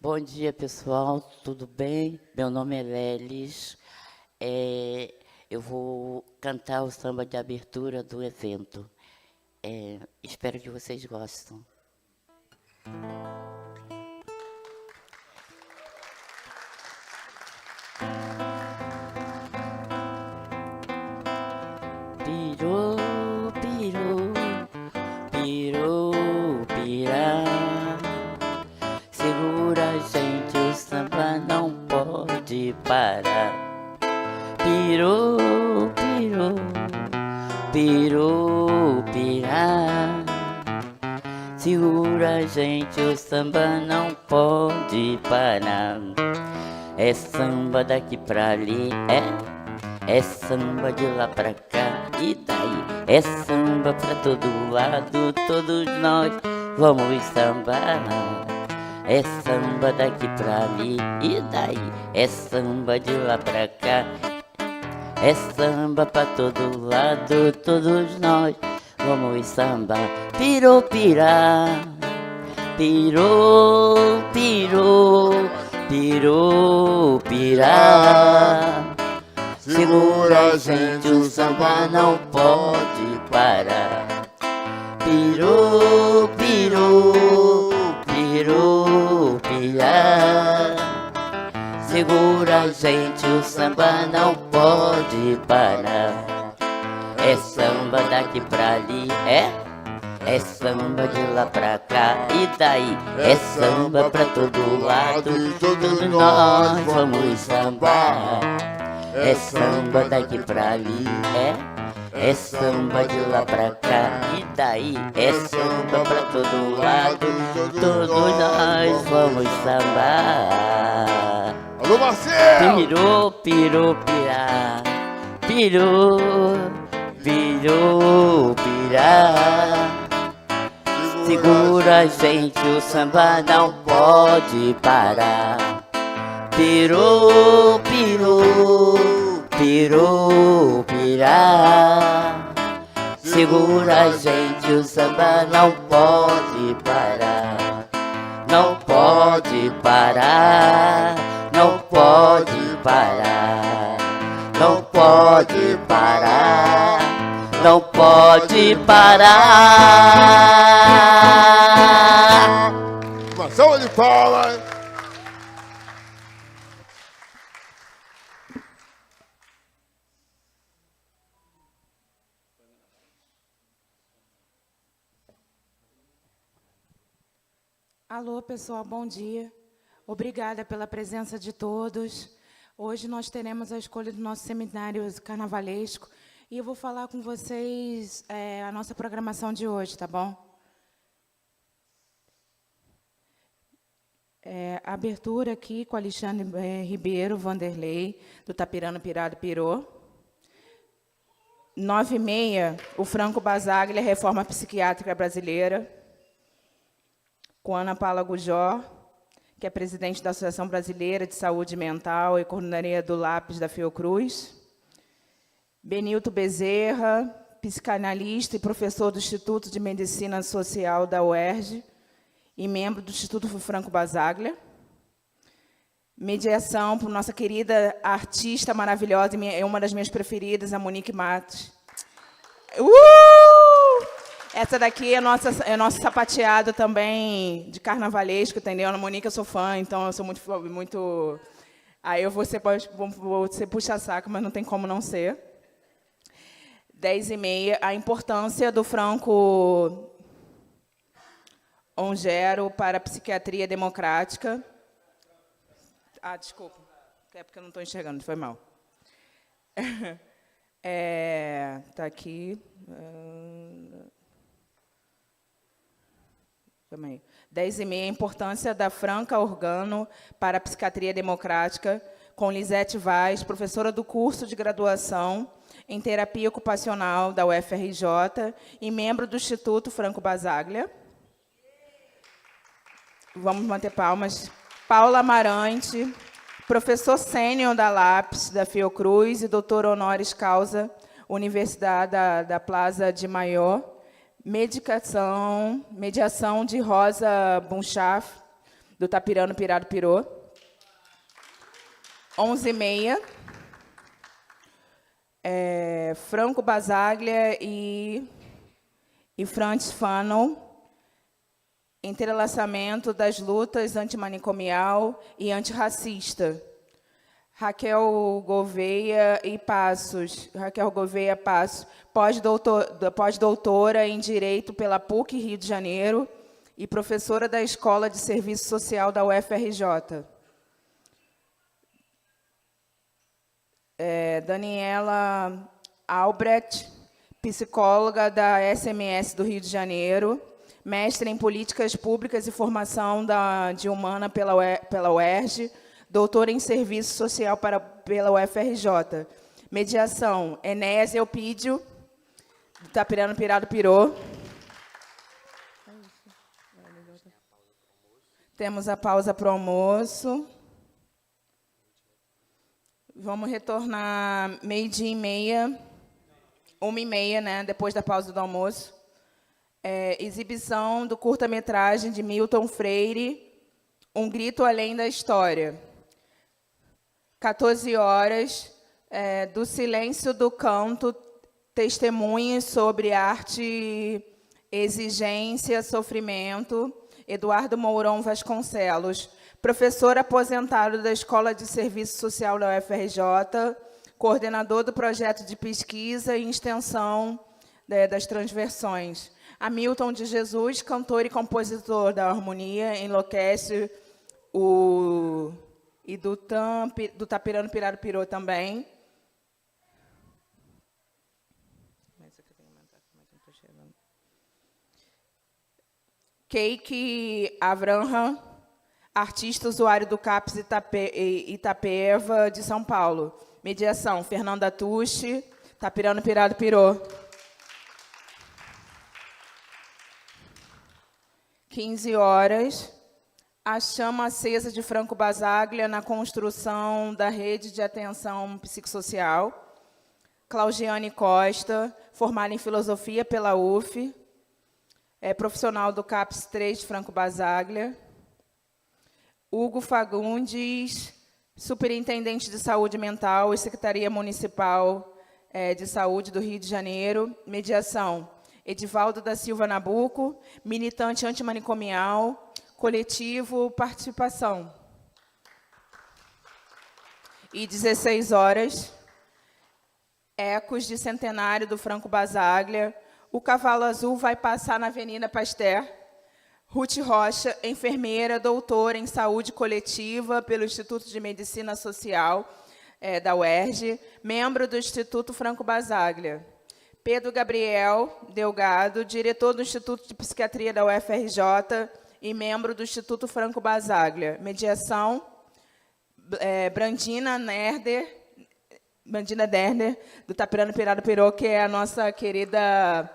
Bom dia, pessoal. Tudo bem? Meu nome é Lelis. Eu vou cantar o samba de abertura do evento. Espero que vocês gostem. Pirou, pirou, pirou, pirá. Segura, gente, o samba não pode parar. Pirou, pirou, pirou, pirá. Segura, gente, o samba não pode parar. É samba daqui pra ali, é samba de lá pra cá, e daí? É samba pra todo lado, todos nós vamos sambar. É samba daqui pra ali, e daí? É samba de lá pra cá. É samba pra todo lado, todos nós vamos sambar. Pirou, pirá, pirou, pirou, pirou, pirá. Segura, gente, o samba não pode parar. Pirou, pirou, pirou, pirá. Segura, gente, o samba não pode parar. É samba daqui pra ali, é samba de lá pra cá, e daí? É samba pra todo lado, todos nós vamos sambar. É samba daqui pra ali, é samba de lá pra cá, e daí? É samba pra todo lado, todos nós vamos sambar. Alô, Marcelo! Pirou, pirou, pirá, pirou, pirou, pirá. Segura, gente, o samba não pode parar. Pirou, pirou, pirou, pirá. Segura, gente, o samba não pode parar. Não pode parar, não pode parar, não pode parar, não pode parar. Uma salva de palmas! Alô, pessoal, bom dia. Obrigada pela presença de todos. Hoje nós teremos a escolha do nosso seminário carnavalesco e eu vou falar com vocês a nossa programação de hoje, tá bom? Abertura aqui com Alexandre Ribeiro, Vanderlei, do Tapirano Pirado Pirô. 9h30, o Franco Basaglia, Reforma Psiquiátrica Brasileira, com Ana Paula Gujó, que é presidente da Associação Brasileira de Saúde Mental e coordenadoria do Lápis da Fiocruz. Benilton Bezerra, psicanalista e professor do Instituto de Medicina Social da UERJ e membro do Instituto Franco Basaglia. Mediação por nossa querida artista maravilhosa, é uma das minhas preferidas, a Monique Matos. Essa daqui é nosso sapateado também de carnavalesco, entendeu? A Monique eu sou fã, então eu sou muito... Aí eu vou ser puxa-saco, mas não tem como não ser. 10h30, a importância do Franco Ongero para a psiquiatria democrática. Ah, desculpa. É porque eu não estou enxergando, foi mal. Está aqui. Também. 10h30, a importância da Franca Organo para a psiquiatria democrática, com Lisete Vaz, professora do curso de graduação em terapia ocupacional da UFRJ e membro do Instituto Franco Basaglia. Vamos manter palmas. Paula Amarante, professor sênior da Lápis, da Fiocruz e doutor honoris causa, Universidade da Plaza de Mayo. Mediação de Rosa Bunchaf, do Tapirano Pirado Pirô. 11h30, Franco Basaglia e Frantz Fanon, entrelaçamento das lutas antimanicomial e antirracista. Raquel Gouveia Passos, pós-doutora em Direito pela PUC Rio de Janeiro e professora da Escola de Serviço Social da UFRJ. Daniela Albrecht, psicóloga da SMS do Rio de Janeiro, mestre em Políticas Públicas e Formação de Humana pela UERJ, doutora em Serviço Social pela UFRJ. Mediação, Enéas Eupídio, do Tapirano Pirado Pirô. Temos a pausa para o almoço. Vamos retornar 12h30, 1h30, né, depois da pausa do almoço. Exibição do curta-metragem de Milton Freire, Um Grito Além da História. 14h, do Silêncio do Canto, Testemunhos sobre Arte, Exigência, Sofrimento, Eduardo Mourão Vasconcelos, professor aposentado da Escola de Serviço Social da UFRJ, coordenador do projeto de pesquisa e extensão das transversões. Hamilton de Jesus, cantor e compositor da harmonia, enlouquece e do Tapirano Pirado Pirô também. Keiki Avraham, artista usuário do CAPS Itapeva, de São Paulo. Mediação, Fernanda Tucci, Tapirano Pirado Pirô. 15h, A Chama Acesa de Franco Basaglia na construção da rede de atenção psicossocial. Claudiane Costa, formada em Filosofia pela UF, profissional do CAPS 3 de Franco Basaglia. Hugo Fagundes, superintendente de Saúde Mental e Secretaria Municipal de Saúde do Rio de Janeiro. Mediação, Edivaldo da Silva Nabuco, militante antimanicomial, coletivo Participação. E 16h, Ecos de Centenário do Franco Basaglia, O Cavalo Azul vai passar na Avenida Pasteur. Ruth Rocha, enfermeira, doutora em saúde coletiva pelo Instituto de Medicina Social da UERJ, membro do Instituto Franco Basaglia. Pedro Gabriel Delgado, diretor do Instituto de Psiquiatria da UFRJ e membro do Instituto Franco Basaglia. Mediação, Brandina Derner, do Tapirano Pirado Pirô, que é a nossa querida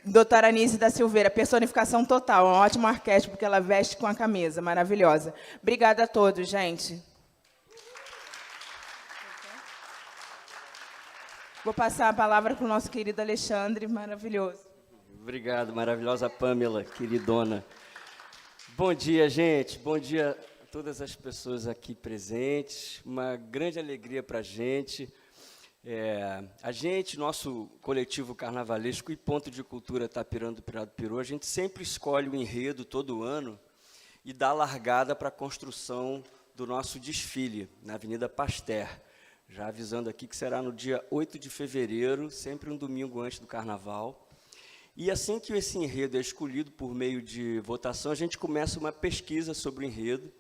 doutora Anise da Silveira, personificação total, um ótimo arquétipo, porque ela veste com a camisa, maravilhosa. Obrigada a todos, gente. Vou passar a palavra para o nosso querido Alexandre, maravilhoso. Obrigado, maravilhosa Pamela, queridona. Bom dia, gente. Bom dia a todas as pessoas aqui presentes. Uma grande alegria para a gente. Nosso coletivo carnavalesco e Ponto de Cultura Tapirano do Pirado Pirô, a gente sempre escolhe o enredo todo ano e dá largada para a construção do nosso desfile na Avenida Pasteur. Já avisando aqui que será no dia 8 de fevereiro, sempre um domingo antes do Carnaval. E assim que esse enredo é escolhido por meio de votação, a gente começa uma pesquisa sobre o enredo.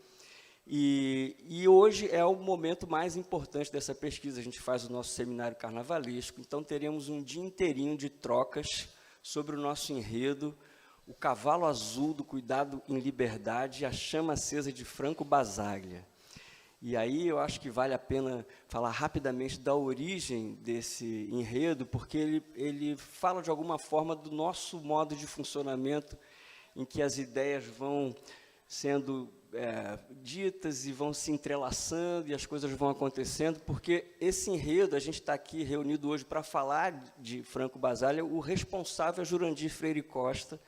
E hoje é o momento mais importante dessa pesquisa. A gente faz o nosso seminário carnavalesco, então teremos um dia inteirinho de trocas sobre o nosso enredo, O Cavalo Azul do Cuidado em Liberdade e A Chama Acesa de Franco Basaglia. E aí eu acho que vale a pena falar rapidamente da origem desse enredo, porque ele fala, de alguma forma, do nosso modo de funcionamento, em que as ideias vão sendo ditas e vão se entrelaçando e as coisas vão acontecendo, porque esse enredo, a gente está aqui reunido hoje para falar de Franco Basaglia, o responsável é Jurandir Freire Costa,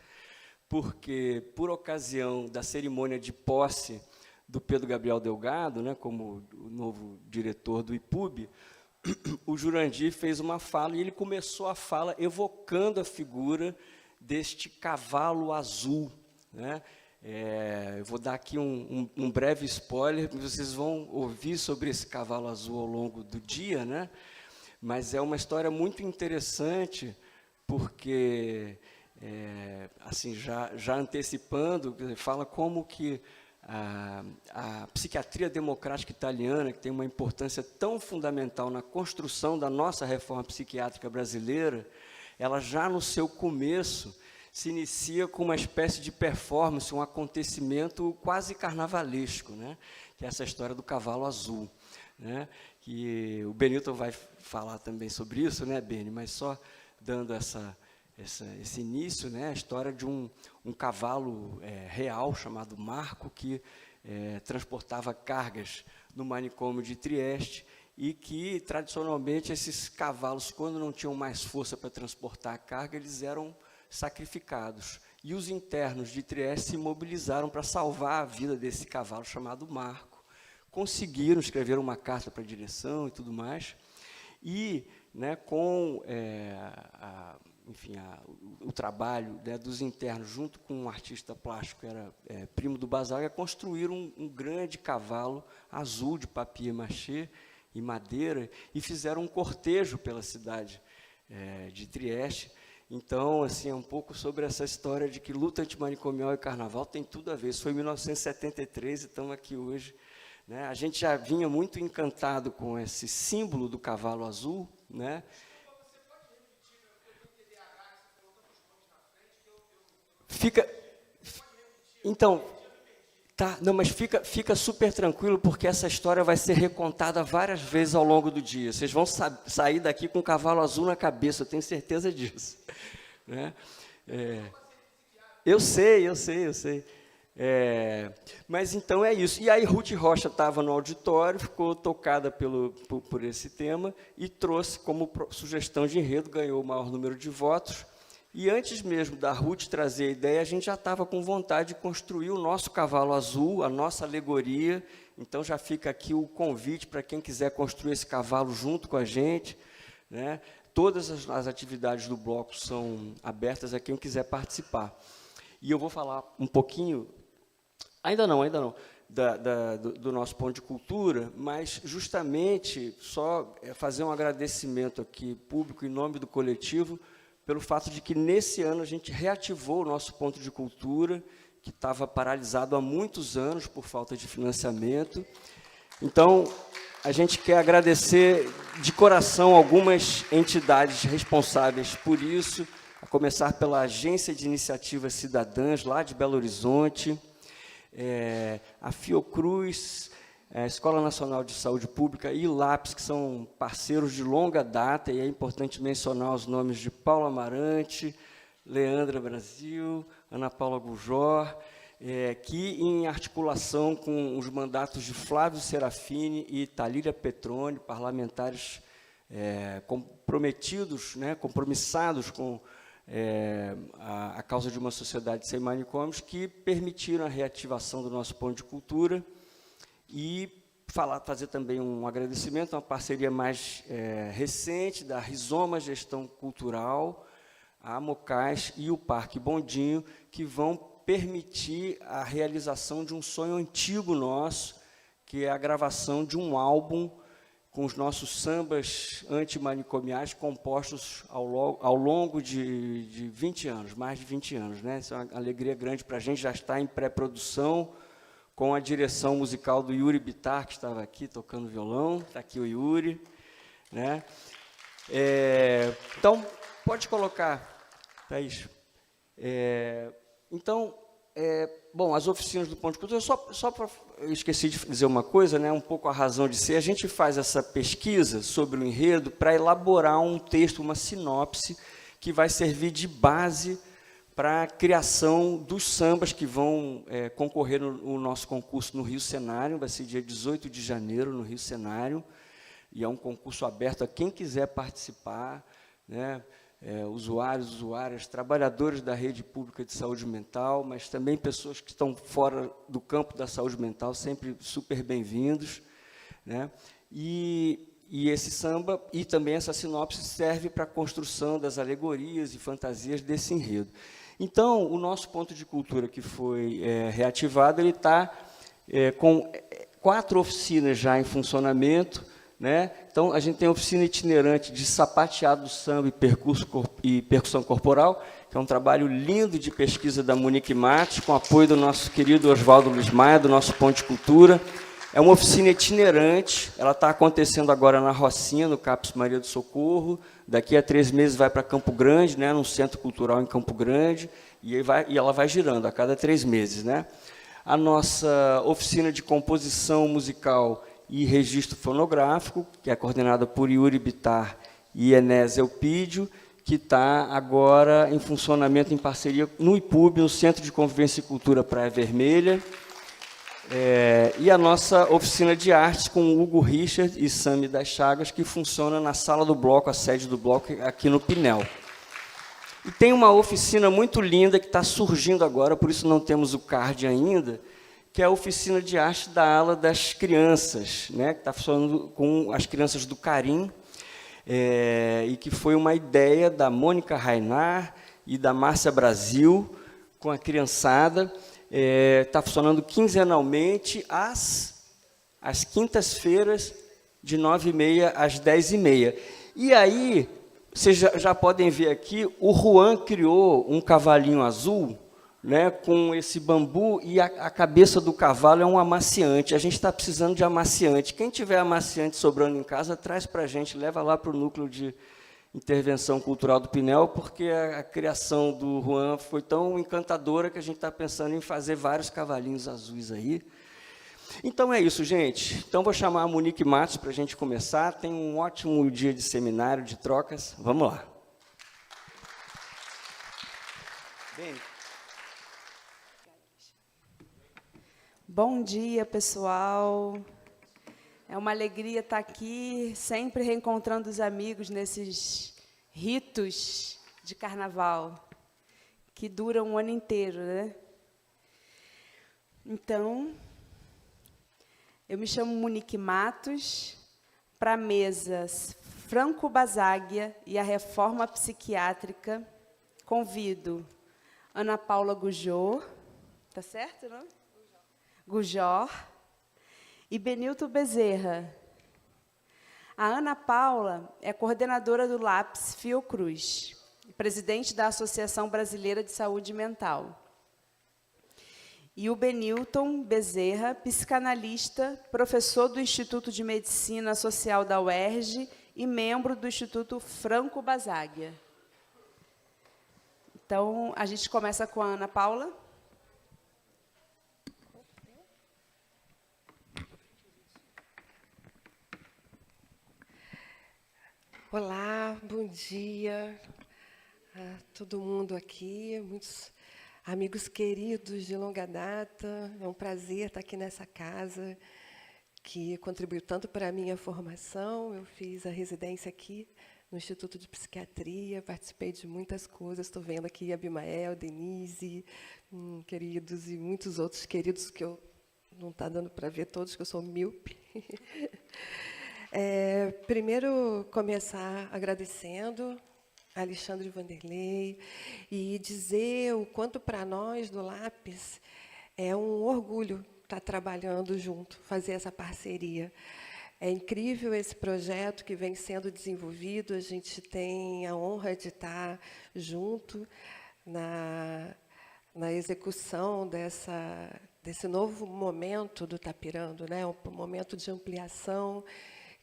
porque, por ocasião da cerimônia de posse do Pedro Gabriel Delgado, né, como o novo diretor do IPUB, o Jurandir fez uma fala, e ele começou a fala evocando a figura deste cavalo azul, né? Eu vou dar aqui um breve spoiler, vocês vão ouvir sobre esse cavalo azul ao longo do dia, né? Mas é uma história muito interessante, porque, assim, já antecipando, fala como que a psiquiatria democrática italiana, que tem uma importância tão fundamental na construção da nossa reforma psiquiátrica brasileira, ela já no seu começo se inicia com uma espécie de performance, um acontecimento quase carnavalesco, né? Que é essa história do cavalo azul, né? Que o Benilton vai falar também sobre isso, né, Beni? Mas só dando esse início, né? A história de um cavalo real chamado Marco, que transportava cargas no manicômio de Trieste, e que, tradicionalmente, esses cavalos, quando não tinham mais força para transportar a carga, eles eram sacrificados. E os internos de Trieste se mobilizaram para salvar a vida desse cavalo chamado Marco. Conseguiram escrever uma carta para a direção e tudo mais, e, né, com o trabalho, né, dos internos, junto com um artista plástico que era primo do Basaglia, construíram um grande cavalo azul de papier-mâché e madeira, e fizeram um cortejo pela cidade de Trieste. Então, assim, é um pouco sobre essa história de que luta antimanicomial e carnaval tem tudo a ver. Isso foi em 1973 e estamos aqui hoje, né? A gente já vinha muito encantado com esse símbolo do cavalo azul, né? Então, tá, não, mas fica super tranquilo, porque essa história vai ser recontada várias vezes ao longo do dia. Vocês vão sair daqui com um cavalo azul na cabeça, eu tenho certeza disso, né? Eu sei. Mas então é isso. E aí Ruth Rocha estava no auditório, ficou tocada por esse tema e trouxe como sugestão de enredo, ganhou o maior número de votos. E antes mesmo da Ruth trazer a ideia, a gente já estava com vontade de construir o nosso cavalo azul, a nossa alegoria. Então já fica aqui o convite para quem quiser construir esse cavalo junto com a gente, né? Todas as atividades do bloco são abertas a quem quiser participar. E eu vou falar um pouquinho, ainda não, do nosso ponto de cultura, mas justamente só fazer um agradecimento aqui público em nome do coletivo, pelo fato de que, nesse ano, a gente reativou o nosso ponto de cultura, que estava paralisado há muitos anos por falta de financiamento. Então, a gente quer agradecer de coração algumas entidades responsáveis por isso, a começar pela Agência de Iniciativas Cidadãs, lá de Belo Horizonte, a Fiocruz, a Escola Nacional de Saúde Pública e LAPS, que são parceiros de longa data, e é importante mencionar os nomes de Paulo Amarante, Leandra Brasil, Ana Paula Gujor, que, em articulação com os mandatos de Flávio Serafini e Talíria Petroni, parlamentares comprometidos, né, compromissados com a causa de uma sociedade sem manicômios, que permitiram a reativação do nosso ponto de cultura. E fazer também um agradecimento a uma parceria mais recente da Rizoma Gestão Cultural, a Amocás e o Parque Bondinho, que vão permitir a realização de um sonho antigo nosso, que é a gravação de um álbum com os nossos sambas antimanicomiais compostos ao longo de 20 anos, mais de 20 anos, né? Isso é uma alegria grande para a gente, já está em pré-produção, com a direção musical do Yuri Bittar, que estava aqui tocando violão, está aqui o Yuri, né? Então, pode colocar, Thaís. Então, bom, as oficinas do Ponto de Cultura, só para... Eu esqueci de dizer uma coisa, né, um pouco a razão de ser. A gente faz essa pesquisa sobre o enredo para elaborar um texto, uma sinopse, que vai servir de base para a criação dos sambas que vão concorrer no nosso concurso no Rio Cenário. Vai ser dia 18 de janeiro, no Rio Cenário, e é um concurso aberto a quem quiser participar, né? usuários, usuárias, trabalhadores da rede pública de saúde mental, mas também pessoas que estão fora do campo da saúde mental, sempre super bem-vindos, né? E esse samba, e também essa sinopse, serve para a construção das alegorias e fantasias desse enredo. Então, o nosso ponto de cultura que foi reativado, ele está com 4 oficinas já em funcionamento, né? Então, a gente tem a oficina itinerante de sapateado do samba e percussão corporal, que é um trabalho lindo de pesquisa da Monique Matos, com apoio do nosso querido Oswaldo Luiz Maia, do nosso Ponto de Cultura. É uma oficina itinerante, ela está acontecendo agora na Rocinha, no CAPS Maria do Socorro. Daqui a 3 meses vai para Campo Grande, né, num centro cultural em Campo Grande, e ela vai girando a cada 3 meses. Né? A nossa oficina de composição musical e registro fonográfico, que é coordenada por Yuri Bittar e Enés Elpídio, que está agora em funcionamento em parceria no IPUB, no Centro de Convivência e Cultura Praia Vermelha. E a nossa oficina de artes com Hugo Richard e Sami das Chagas, que funciona na sala do bloco, a sede do bloco, aqui no Pinel. E tem uma oficina muito linda que está surgindo agora, por isso não temos o card ainda, que é a oficina de arte da ala das crianças, né, que está funcionando com as crianças do Carim, e que foi uma ideia da Mônica Rainar e da Márcia Brasil, com a criançada. Está funcionando quinzenalmente às quintas-feiras, de 9h30 às 10h30. E aí, vocês já podem ver aqui, o Juan criou um cavalinho azul, né, com esse bambu, e a cabeça do cavalo é um amaciante. A gente está precisando de amaciante. Quem tiver amaciante sobrando em casa, traz para a gente, leva lá para o núcleo de intervenção cultural do Pinel, porque a criação do Juan foi tão encantadora que a gente está pensando em fazer vários cavalinhos azuis aí. Então é isso, gente. Então vou chamar a Monique Matos para a gente começar. Tem um ótimo dia de seminário, de trocas. Vamos lá. Bem. Bom dia, pessoal. É uma alegria estar aqui, sempre reencontrando os amigos nesses ritos de carnaval, que duram um ano inteiro, né? Então, eu me chamo Monique Matos, para a mesa Franco Basaglia e a Reforma Psiquiátrica, convido Ana Paula Gujor, tá certo, não? Gujor, e Benilton Bezerra. A Ana Paula é coordenadora do LAPS Fiocruz, presidente da Associação Brasileira de Saúde Mental. E o Benilton Bezerra, psicanalista, professor do Instituto de Medicina Social da UERJ e membro do Instituto Franco Basaglia. Então, a gente começa com a Ana Paula. Olá, bom dia a todo mundo aqui, muitos amigos queridos de longa data. É um prazer estar aqui nessa casa, que contribuiu tanto para a minha formação. Eu fiz a residência aqui no Instituto de Psiquiatria, participei de muitas coisas. Estou vendo aqui a Abimael, Denise, queridos, e muitos outros queridos que eu não está dando para ver todos, que eu sou míope. Primeiro, começar agradecendo a Alexandre Vanderlei e dizer o quanto para nós, do LAPS, é um orgulho estar trabalhando junto, fazer essa parceria. É incrível esse projeto que vem sendo desenvolvido, a gente tem a honra de estar junto na execução desse novo momento do Tapirando, né? Um momento de ampliação,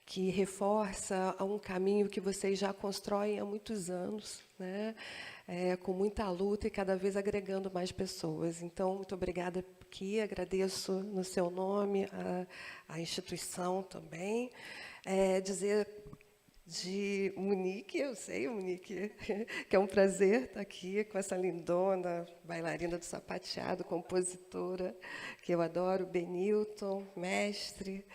que reforça um caminho que vocês já constroem há muitos anos, né? Com muita luta e cada vez agregando mais pessoas. Então, muito obrigada aqui, agradeço no seu nome a instituição também. Dizer de Monique, eu sei, Monique, que é um prazer estar aqui com essa lindona, bailarina do sapateado, compositora, que eu adoro, Benilton, mestre.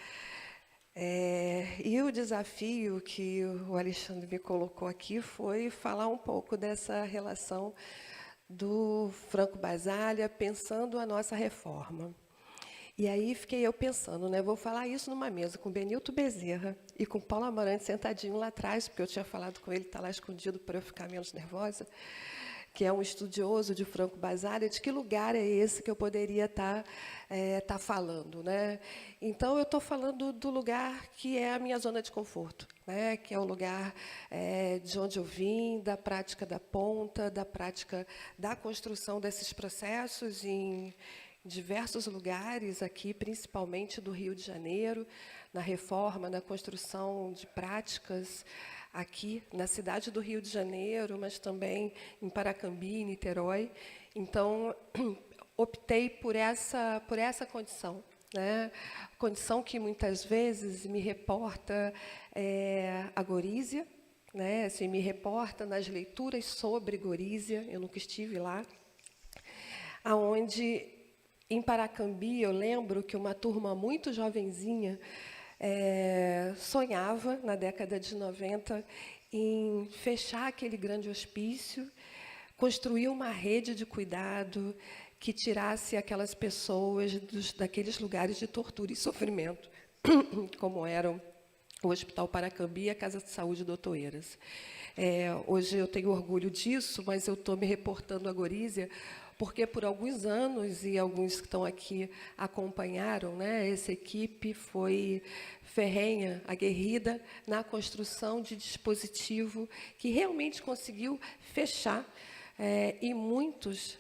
E o desafio que o Alexandre me colocou aqui foi falar um pouco dessa relação do Franco Basaglia, pensando a nossa reforma. E aí fiquei eu pensando, né, vou falar isso numa mesa com Benilton Bezerra e com Paulo Amarante sentadinho lá atrás, porque eu tinha falado com ele, está lá escondido para eu ficar menos nervosa, que é um estudioso de Franco Basaglia, de que lugar é esse que eu poderia estar falando, né? Então, eu estou falando do lugar que é a minha zona de conforto, né? Que é o lugar de onde eu vim, da prática da ponta, da prática da construção desses processos em diversos lugares aqui, principalmente do Rio de Janeiro, na reforma, na construção de práticas aqui na cidade do Rio de Janeiro, mas também em Paracambi, Niterói. Então, optei por essa condição, né? Condição que muitas vezes me reporta a Gorizia, né? Assim, me reporta nas leituras sobre Gorizia, eu nunca estive lá, aonde em Paracambi eu lembro que uma turma muito jovenzinha sonhava, na década de 90, em fechar aquele grande hospício, construir uma rede de cuidado que tirasse aquelas pessoas daqueles lugares de tortura e sofrimento, como eram o Hospital Paracambi e a Casa de Saúde do Otoeiras. Hoje eu tenho orgulho disso, mas eu estou me reportando a Gorizia, porque por alguns anos, e alguns que estão aqui acompanharam, né, essa equipe foi ferrenha, aguerrida, na construção de dispositivo que realmente conseguiu fechar, e muitos,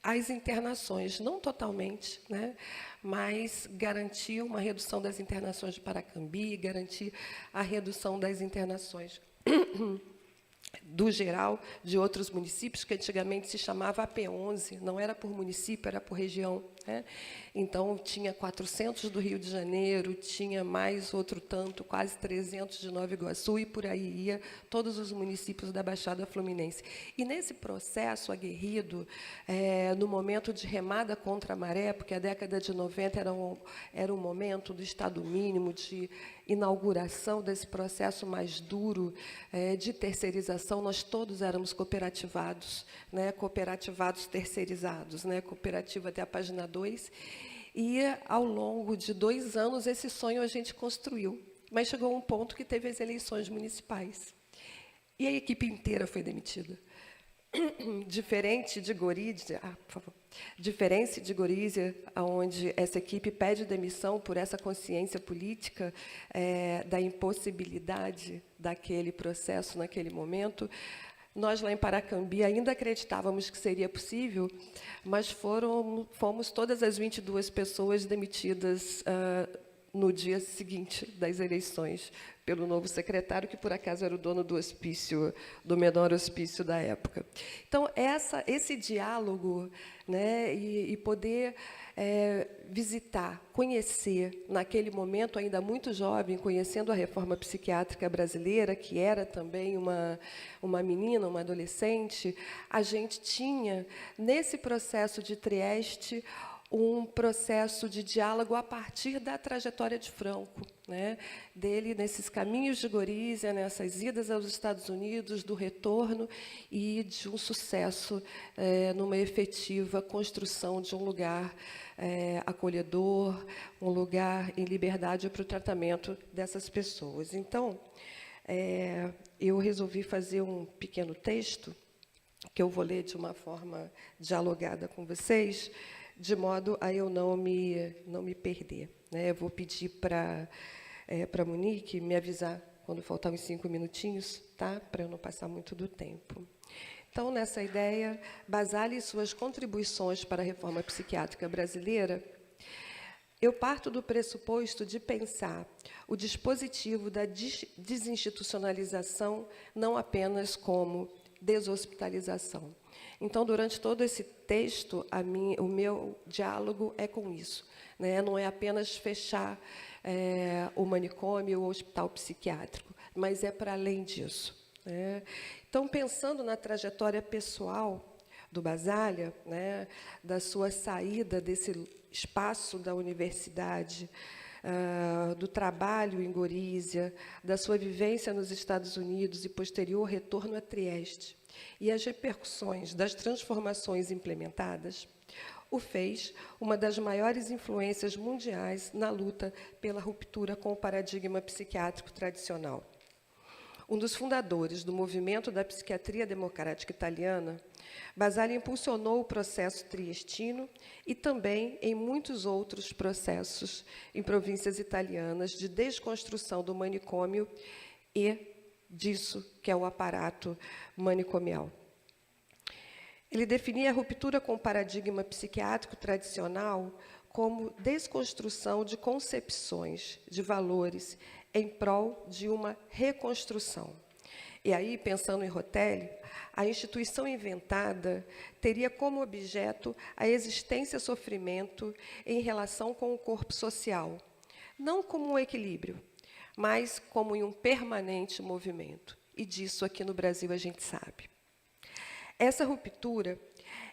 as internações, não totalmente, né, mas garantir uma redução das internações de Paracambi, garantir a redução das internações do geral de outros municípios, que antigamente se chamava AP11, não era por município, era por região, né? Então, tinha 400 do Rio de Janeiro, tinha mais outro tanto, quase 300 de Nova Iguaçu, e por aí ia todos os municípios da Baixada Fluminense. E, nesse processo aguerrido, no momento de remada contra a maré, porque a década de 90 era um momento do Estado mínimo, de inauguração desse processo mais duro de terceirização, nós todos éramos cooperativados, né, cooperativados terceirizados, né, cooperativa até a página 2, e, ao longo de 2 anos, esse sonho a gente construiu, mas chegou um ponto que teve as eleições municipais, e a equipe inteira foi demitida. Diferente de Gorizia, por favor. Diferente de Gorizia, onde essa equipe pede demissão por essa consciência política da impossibilidade daquele processo naquele momento, nós, lá em Paracambi, ainda acreditávamos que seria possível, mas fomos todas as 22 pessoas demitidas no dia seguinte das eleições, pelo novo secretário, que, por acaso, era o dono do hospício, do menor hospício da época. Então, esse diálogo, né, e poder visitar, conhecer, naquele momento ainda muito jovem, conhecendo a reforma psiquiátrica brasileira, que era também uma menina, uma adolescente, a gente tinha, nesse processo de Trieste, um processo de diálogo a partir da trajetória de Franco, né? Dele nesses caminhos de Gorizia, nessas idas aos Estados Unidos, do retorno e de um sucesso numa efetiva construção de um lugar acolhedor, um lugar em liberdade para o tratamento dessas pessoas. Então, eu resolvi fazer um pequeno texto, que eu vou ler de uma forma dialogada com vocês, de modo a eu não me perder, né? Eu vou pedir para Monique me avisar quando faltar uns 5 minutinhos, tá? Para eu não passar muito do tempo. Então, nessa ideia, Basaglia e suas contribuições para a reforma psiquiátrica brasileira, eu parto do pressuposto de pensar o dispositivo da desinstitucionalização não apenas como deshospitalização. Então, durante todo esse texto, o meu diálogo é com isso, né? Não é apenas fechar o manicômio ou o hospital psiquiátrico, mas é para além disso, né? Então, pensando na trajetória pessoal do Basaglia, né, da sua saída desse espaço da universidade do trabalho em Gorizia, da sua vivência nos Estados Unidos e posterior retorno a Trieste, e as repercussões das transformações implementadas, o fez uma das maiores influências mundiais na luta pela ruptura com o paradigma psiquiátrico tradicional. Um dos fundadores do movimento da psiquiatria democrática italiana, Basaglia impulsionou o processo triestino e também em muitos outros processos em províncias italianas de desconstrução do manicômio e disso que é o aparato manicomial. Ele definia a ruptura com o paradigma psiquiátrico tradicional como desconstrução de concepções, de valores, em prol de uma reconstrução. E aí, pensando em Rotelli, a instituição inventada teria como objeto a existência-sofrimento em relação com o corpo social, não como um equilíbrio, mas como em um permanente movimento. E disso aqui no Brasil a gente sabe. Essa ruptura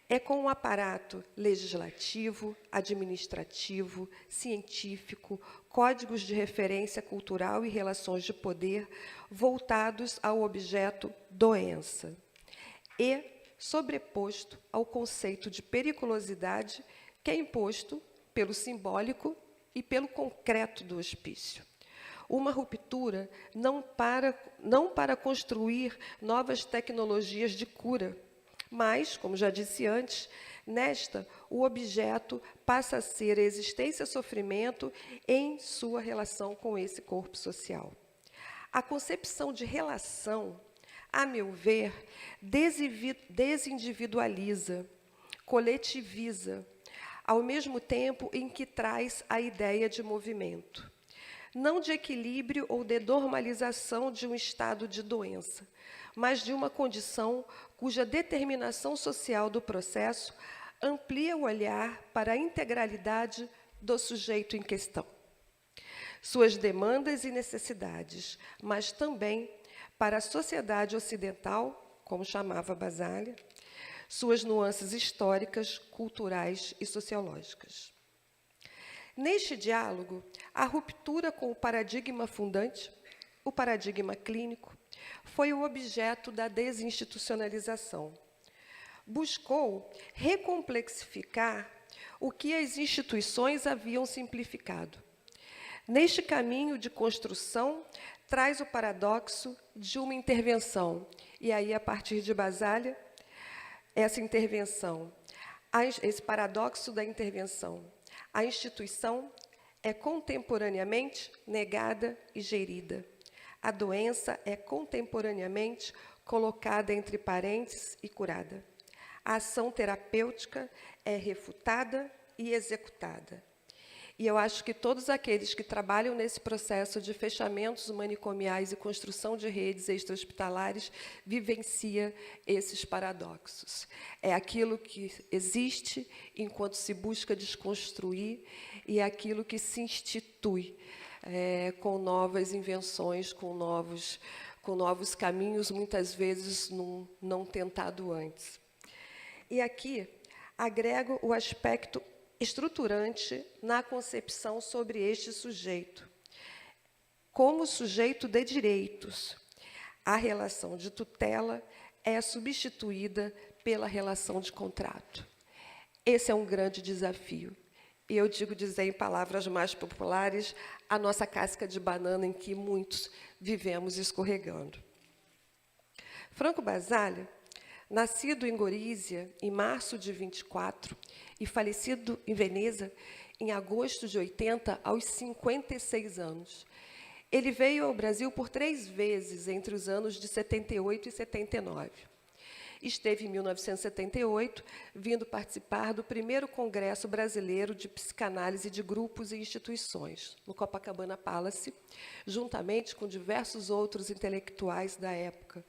é com o aparato legislativo, administrativo, científico, códigos de referência cultural e relações de poder voltados ao objeto doença e sobreposto ao conceito de periculosidade que é imposto pelo simbólico e pelo concreto do hospício. Uma ruptura não para construir novas tecnologias de cura, mas, como já disse antes, nesta, o objeto passa a ser a existência-sofrimento em sua relação com esse corpo social. A concepção de relação, a meu ver, desindividualiza, coletiviza, ao mesmo tempo em que traz a ideia de movimento. Não de equilíbrio ou de normalização de um estado de doença, mas de uma condição cuja determinação social do processo amplia o olhar para a integralidade do sujeito em questão, suas demandas e necessidades, mas também para a sociedade ocidental, como chamava Basaglia, suas nuances históricas, culturais e sociológicas. Neste diálogo, a ruptura com o paradigma fundante, o paradigma clínico, foi o objeto da desinstitucionalização. Buscou recomplexificar o que as instituições haviam simplificado. Neste caminho de construção, traz o paradoxo de uma intervenção. E aí, a partir de Basaglia, essa intervenção, esse paradoxo da intervenção. A instituição é contemporaneamente negada e gerida. A doença é contemporaneamente colocada entre parênteses e curada. A ação terapêutica é refutada e executada. E eu acho que todos aqueles que trabalham nesse processo de fechamentos manicomiais e construção de redes extra-hospitalares vivenciam esses paradoxos. É aquilo que existe enquanto se busca desconstruir e é aquilo que se institui com novas invenções, com novos caminhos, muitas vezes não tentado antes. E aqui agrego o aspecto estruturante na concepção sobre este sujeito. Como sujeito de direitos, a relação de tutela é substituída pela relação de contrato. Esse é um grande desafio. E eu digo dizer em palavras mais populares, a nossa casca de banana em que muitos vivemos escorregando. Franco Basaglia, nascido em Gorizia em março de 24 e falecido em Veneza em agosto de 80, aos 56 anos. Ele veio ao Brasil por 3 vezes entre os anos de 78 e 79. Esteve em 1978, vindo participar do primeiro Congresso Brasileiro de Psicanálise de Grupos e Instituições, no Copacabana Palace, juntamente com diversos outros intelectuais da época,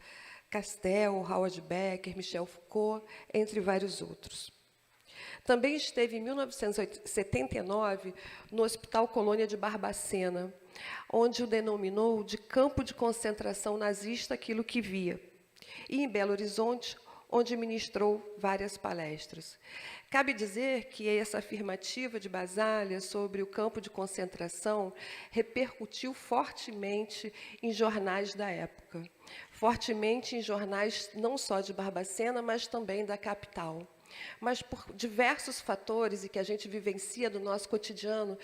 Castel, Howard Becker, Michel Foucault, entre vários outros. Também esteve, em 1979, no Hospital Colônia de Barbacena, onde o denominou de campo de concentração nazista aquilo que via. E, em Belo Horizonte, onde ministrou várias palestras. Cabe dizer que essa afirmativa de Basaglia sobre o campo de concentração repercutiu fortemente em jornais da época, fortemente em jornais não só de Barbacena, mas também da capital. Mas por diversos fatores, e que a gente vivencia no nosso cotidiano,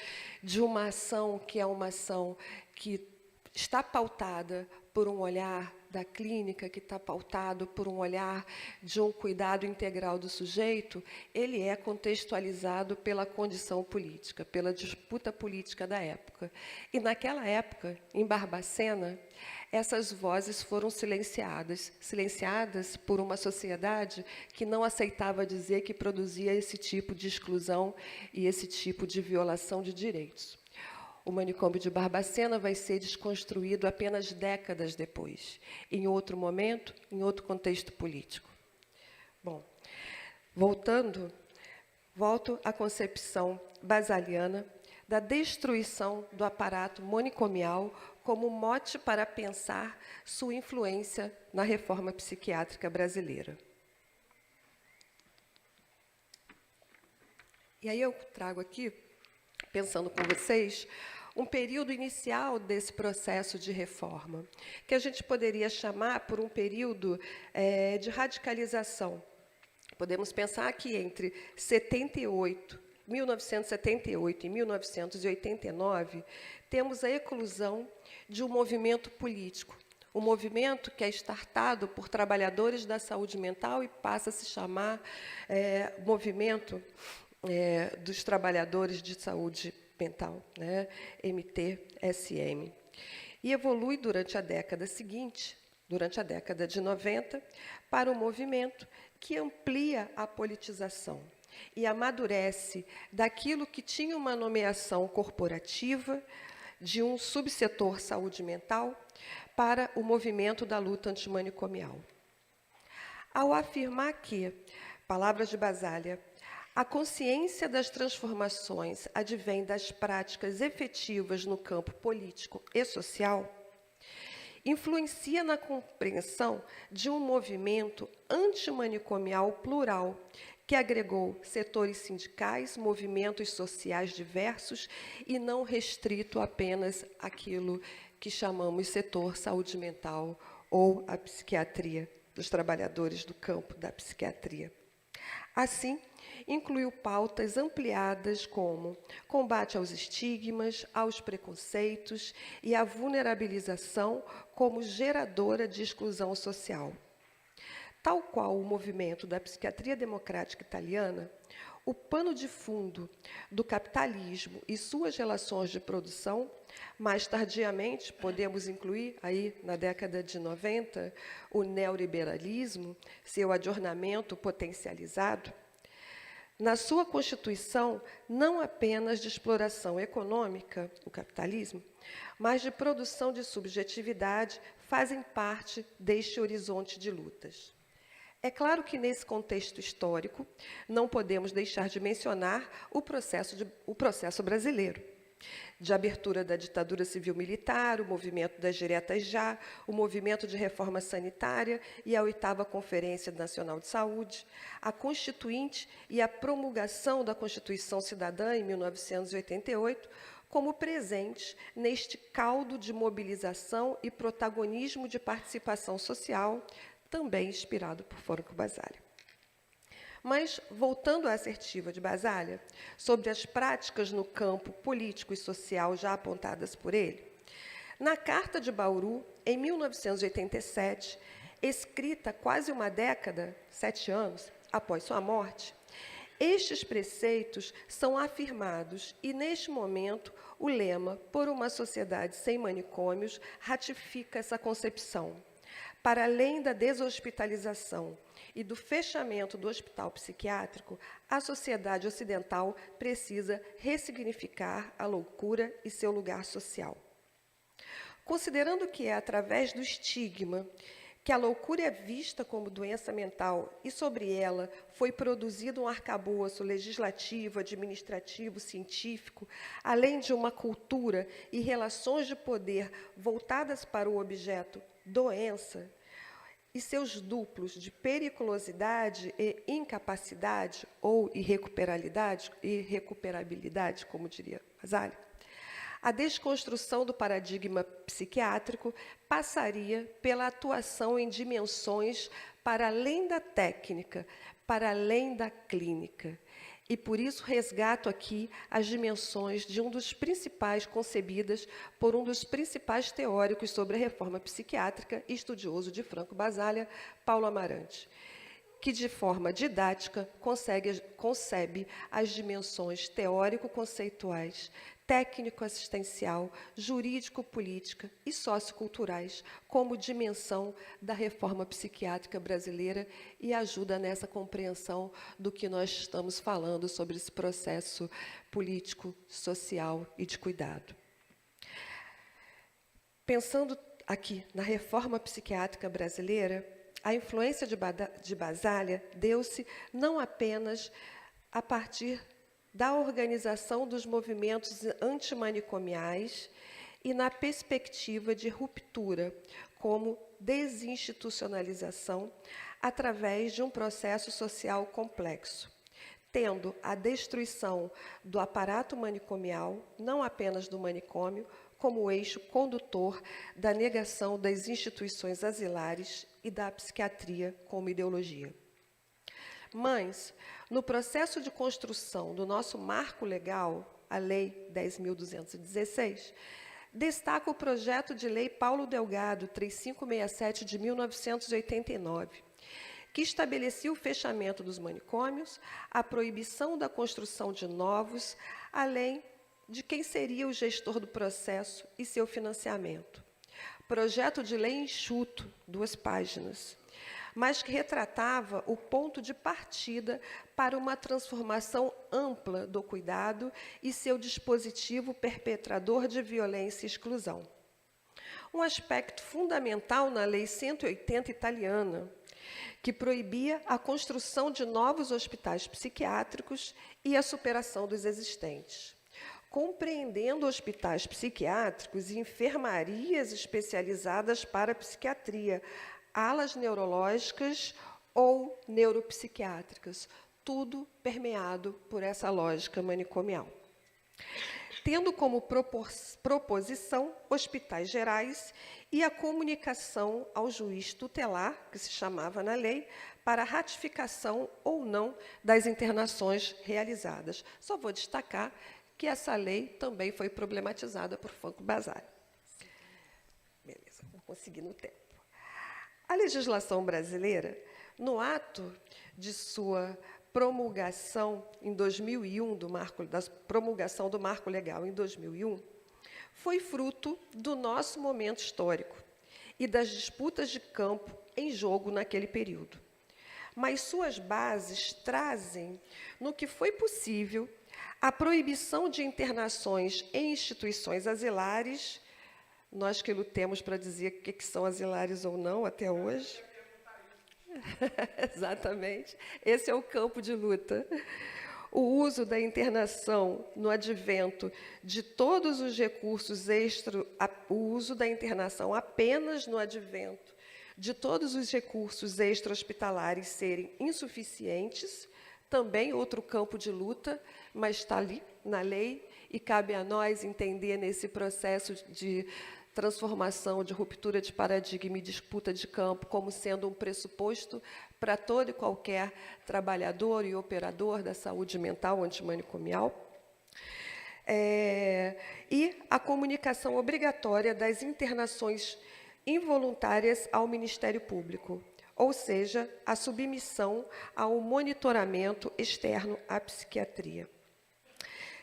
de uma ação que é uma ação que está pautada por um olhar da clínica, que está pautado por um olhar de um cuidado integral do sujeito, ele é contextualizado pela condição política, pela disputa política da época. E, naquela época, em Barbacena, essas vozes foram silenciadas por uma sociedade que não aceitava dizer que produzia esse tipo de exclusão e esse tipo de violação de direitos. O manicômio de Barbacena vai ser desconstruído apenas décadas depois, em outro momento, em outro contexto político. Bom, volto à concepção basaliana da destruição do aparato manicomial como mote para pensar sua influência na reforma psiquiátrica brasileira. E aí eu trago aqui, pensando com vocês, um período inicial desse processo de reforma, que a gente poderia chamar por um período de radicalização. Podemos pensar que entre 1978 e 1989, temos a eclosão de um movimento político, um movimento que é startado por trabalhadores da saúde mental e passa a se chamar Movimento dos Trabalhadores de Saúde Mental, né? MTSM. E evolui durante a década seguinte, durante a década de 90, para um movimento que amplia a politização e amadurece daquilo que tinha uma nomeação corporativa de um subsetor saúde mental para o movimento da luta antimanicomial. Ao afirmar que, palavras de Basaglia, a consciência das transformações advém das práticas efetivas no campo político e social, influencia na compreensão de um movimento antimanicomial plural, que agregou setores sindicais, movimentos sociais diversos e não restrito apenas àquilo que chamamos setor saúde mental ou a psiquiatria, dos trabalhadores do campo da psiquiatria. Assim, incluiu pautas ampliadas como combate aos estigmas, aos preconceitos e à vulnerabilização como geradora de exclusão social. Tal qual o movimento da psiquiatria democrática italiana, o pano de fundo do capitalismo e suas relações de produção, mais tardiamente, podemos incluir, aí na década de 90, o neoliberalismo, seu adornamento potencializado, na sua constituição, não apenas de exploração econômica, o capitalismo, mas de produção de subjetividade, fazem parte deste horizonte de lutas. É claro que, nesse contexto histórico, não podemos deixar de mencionar o processo brasileiro, de abertura da ditadura civil-militar, o movimento das diretas já, o movimento de reforma sanitária e a 8ª Conferência Nacional de Saúde, a Constituinte e a promulgação da Constituição Cidadã em 1988, como presentes neste caldo de mobilização e protagonismo de participação social, também inspirado por Franco Basaglia. Mas, voltando à assertiva de Basaglia, sobre as práticas no campo político e social já apontadas por ele, na Carta de Bauru, em 1987, escrita quase uma década, 7 anos, após sua morte, estes preceitos são afirmados e, neste momento, o lema "Por uma sociedade sem manicômios" ratifica essa concepção. Para além da deshospitalização e do fechamento do hospital psiquiátrico, a sociedade ocidental precisa ressignificar a loucura e seu lugar social. Considerando que é através do estigma que a loucura é vista como doença mental e sobre ela foi produzido um arcabouço legislativo, administrativo, científico, além de uma cultura e relações de poder voltadas para o objeto doença, e seus duplos de periculosidade e incapacidade, ou irrecuperabilidade, como diria Basaglia, a desconstrução do paradigma psiquiátrico passaria pela atuação em dimensões para além da técnica, para além da clínica. E por isso resgato aqui as dimensões de um dos principais, concebidas por um dos principais teóricos sobre a reforma psiquiátrica e estudioso de Franco Basaglia, Paulo Amarante, que de forma didática concebe as dimensões teórico-conceituais, técnico-assistencial, jurídico-política e socioculturais como dimensão da reforma psiquiátrica brasileira e ajuda nessa compreensão do que nós estamos falando sobre esse processo político, social e de cuidado. Pensando aqui na reforma psiquiátrica brasileira, a influência de Basaglia deu-se não apenas a partir da organização dos movimentos antimanicomiais e na perspectiva de ruptura, como desinstitucionalização, através de um processo social complexo, tendo a destruição do aparato manicomial, não apenas do manicômio, como eixo condutor da negação das instituições asilares e da psiquiatria como ideologia. Mas, no processo de construção do nosso marco legal, a Lei 10.216, destaca o projeto de lei Paulo Delgado, 3567, de 1989, que estabelecia o fechamento dos manicômios, a proibição da construção de novos, além de quem seria o gestor do processo e seu financiamento. Projeto de lei enxuto, 2 páginas, mas que retratava o ponto de partida para uma transformação ampla do cuidado e seu dispositivo perpetrador de violência e exclusão. Um aspecto fundamental na Lei 180 italiana, que proibia a construção de novos hospitais psiquiátricos e a superação dos existentes, compreendendo hospitais psiquiátricos e enfermarias especializadas para a psiquiatria, alas neurológicas ou neuropsiquiátricas, tudo permeado por essa lógica manicomial. Tendo como proposição hospitais gerais e a comunicação ao juiz tutelar, que se chamava na lei, para ratificação ou não das internações realizadas. Só vou destacar que essa lei também foi problematizada por Franco Basaglia. Beleza, vou conseguir no tempo. A legislação brasileira, no ato de sua promulgação em 2001, da promulgação do Marco Legal em 2001, foi fruto do nosso momento histórico e das disputas de campo em jogo naquele período. Mas suas bases trazem, no que foi possível, a proibição de internações em instituições asilares. Nós que lutemos para dizer o que são asilares ou não até hoje. Exatamente. Esse é o campo de luta. O uso da internação no advento de todos os recursos o uso da internação apenas no advento de todos os recursos extra-hospitalares serem insuficientes, também outro campo de luta, mas está ali na lei, e cabe a nós entender nesse processo de transformação, de ruptura de paradigma e disputa de campo como sendo um pressuposto para todo e qualquer trabalhador e operador da saúde mental antimanicomial. E a comunicação obrigatória das internações involuntárias ao Ministério Público, ou seja, a submissão ao monitoramento externo à psiquiatria.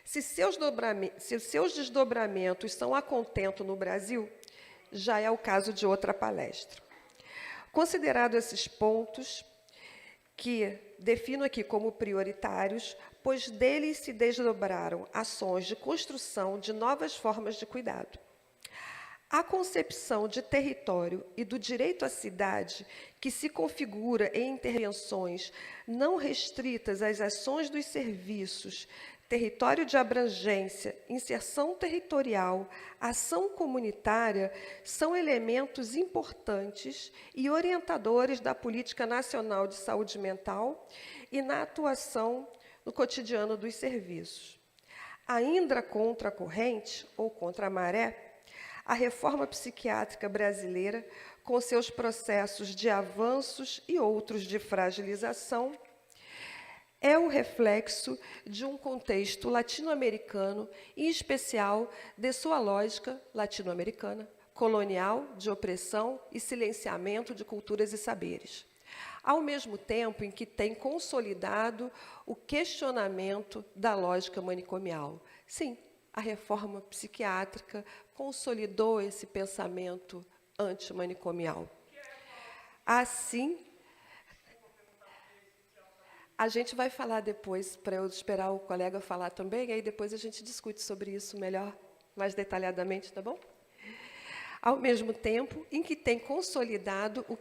Se seus desdobramentos são a contento no Brasil, já é o caso de outra palestra. Considerado esses pontos, que defino aqui como prioritários, pois deles se desdobraram ações de construção de novas formas de cuidado. A concepção de território e do direito à cidade, que se configura em intervenções não restritas às ações dos serviços, território de abrangência inserção territorial, ação comunitária são elementos importantes e orientadores da Política Nacional de Saúde Mental e na atuação no cotidiano dos serviços. Ainda contra a corrente, ou contra a maré, a reforma psiquiátrica brasileira, com seus processos de avanços e outros de fragilização, é o reflexo de um contexto latino-americano, em especial de sua lógica latino-americana, colonial, de opressão e silenciamento de culturas e saberes, ao mesmo tempo em que tem consolidado o questionamento da lógica manicomial. Sim, a reforma psiquiátrica consolidou esse pensamento antimanicomial. Assim, a gente vai falar depois, para eu esperar o colega falar também, aí depois a gente discute sobre isso melhor, mais detalhadamente, tá bom? Ao mesmo tempo em que tem consolidado o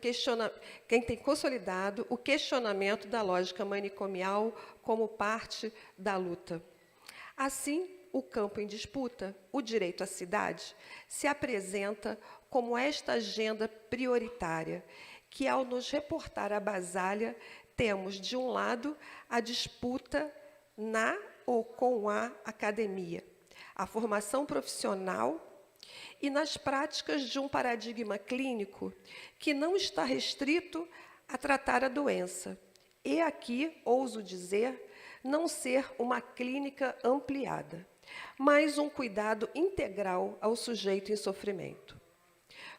questionamento da lógica manicomial como parte da luta. Assim, o campo em disputa, o direito à cidade, se apresenta como esta agenda prioritária, que, ao nos reportar a Basália, temos, de um lado, a disputa na ou com a academia, a formação profissional e nas práticas de um paradigma clínico que não está restrito a tratar a doença. E aqui, ouso dizer, não ser uma clínica ampliada, mas um cuidado integral ao sujeito em sofrimento.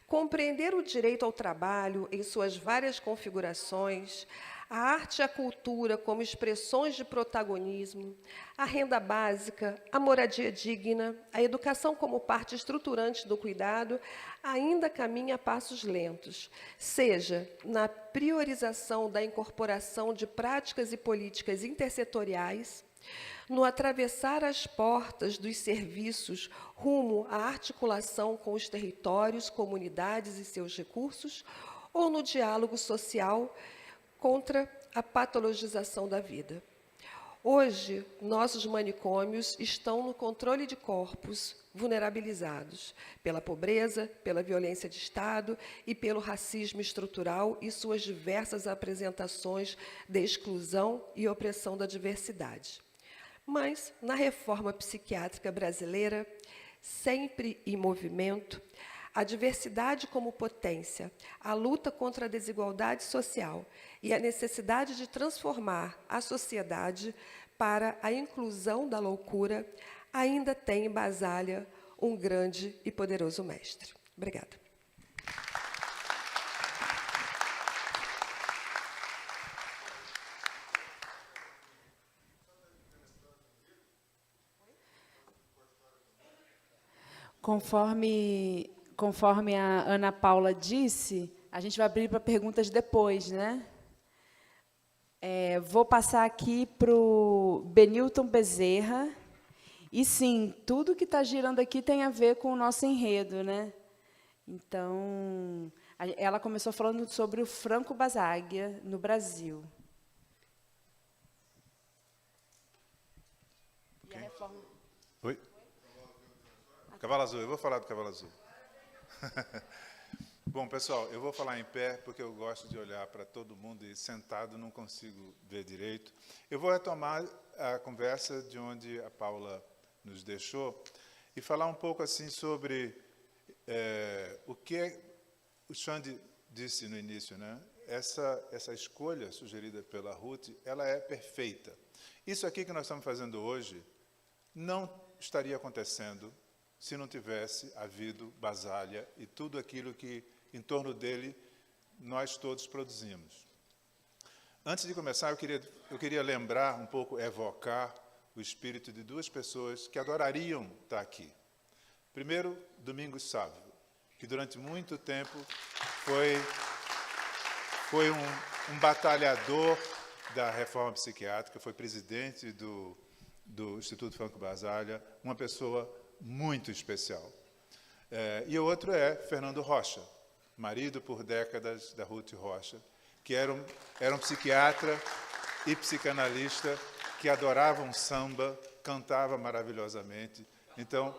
Compreender o direito ao trabalho em suas várias configurações, a arte e a cultura como expressões de protagonismo, a renda básica, a moradia digna, a educação como parte estruturante do cuidado, ainda caminha a passos lentos, seja na priorização da incorporação de práticas e políticas intersetoriais, no atravessar as portas dos serviços rumo à articulação com os territórios, comunidades e seus recursos, ou no diálogo social contra a patologização da vida. Hoje, nossos manicômios estão no controle de corpos vulnerabilizados pela pobreza, pela violência de Estado e pelo racismo estrutural e suas diversas apresentações de exclusão e opressão da diversidade. Mas, na reforma psiquiátrica brasileira, sempre em movimento, a diversidade como potência, a luta contra a desigualdade social e a necessidade de transformar a sociedade para a inclusão da loucura, ainda tem em Basália um grande e poderoso mestre. Obrigada. Conforme a Ana Paula disse, a gente vai abrir para perguntas depois, né? Vou passar aqui para o Benilton Bezerra. E, sim, tudo que está girando aqui tem a ver com o nosso enredo, né? Então, ela começou falando sobre o Franco Basaglia no Brasil. Okay. E a reforma... Oi? Cavalo Azul, eu vou falar do Cavalo Azul. Bom, pessoal, eu vou falar em pé, porque eu gosto de olhar para todo mundo e sentado não consigo ver direito. Eu vou retomar a conversa de onde a Paula nos deixou e falar um pouco assim sobre o que o Xande disse no início, né? Essa escolha sugerida pela Ruth, ela é perfeita. Isso aqui que nós estamos fazendo hoje não estaria acontecendo se não tivesse havido Basália e tudo aquilo que, em torno dele, nós todos produzimos. Antes de começar, eu queria lembrar um pouco, evocar o espírito de duas pessoas que adorariam estar aqui. Primeiro, Domingos Sávio, que durante muito tempo foi um batalhador da reforma psiquiátrica, foi presidente do Instituto Franco Basaglia, uma pessoa muito especial. E o outro é Fernando Rocha, marido por décadas da Ruth Rocha, que era um psiquiatra e psicanalista que adorava um samba, cantava maravilhosamente. Então,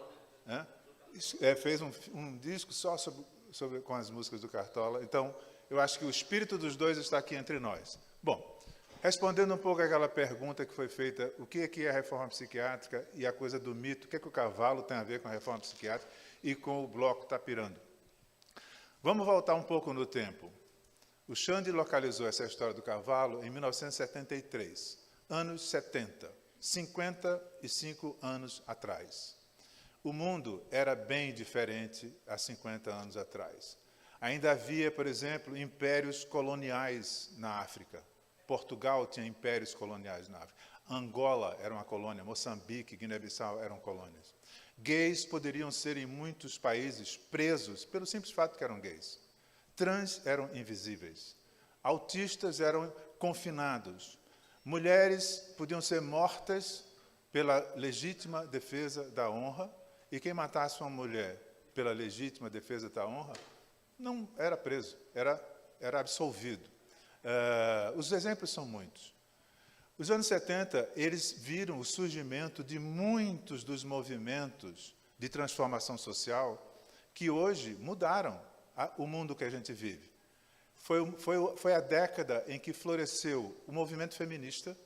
fez um disco só com as músicas do Cartola. Então, eu acho que o espírito dos dois está aqui entre nós. Bom, respondendo um pouco àquela pergunta que foi feita, o que é a reforma psiquiátrica e a coisa do mito, o que o cavalo tem a ver com a reforma psiquiátrica e com o bloco Tapirando. Vamos voltar um pouco no tempo. O Xande localizou essa história do cavalo em 1973, anos 70, 55 anos atrás. O mundo era bem diferente há 50 anos atrás. Ainda havia, por exemplo, impérios coloniais na África. Portugal tinha impérios coloniais na África. Angola era uma colônia, Moçambique, Guiné-Bissau eram colônias. Gays poderiam ser, em muitos países, presos pelo simples fato que eram gays. Trans eram invisíveis. Autistas eram confinados. Mulheres podiam ser mortas pela legítima defesa da honra, e quem matasse uma mulher pela legítima defesa da honra não era preso, era absolvido. Os exemplos são muitos. Os anos 70, eles viram o surgimento de muitos dos movimentos de transformação social que hoje mudaram o mundo que a gente vive. Foi a década em que floresceu o movimento feminista,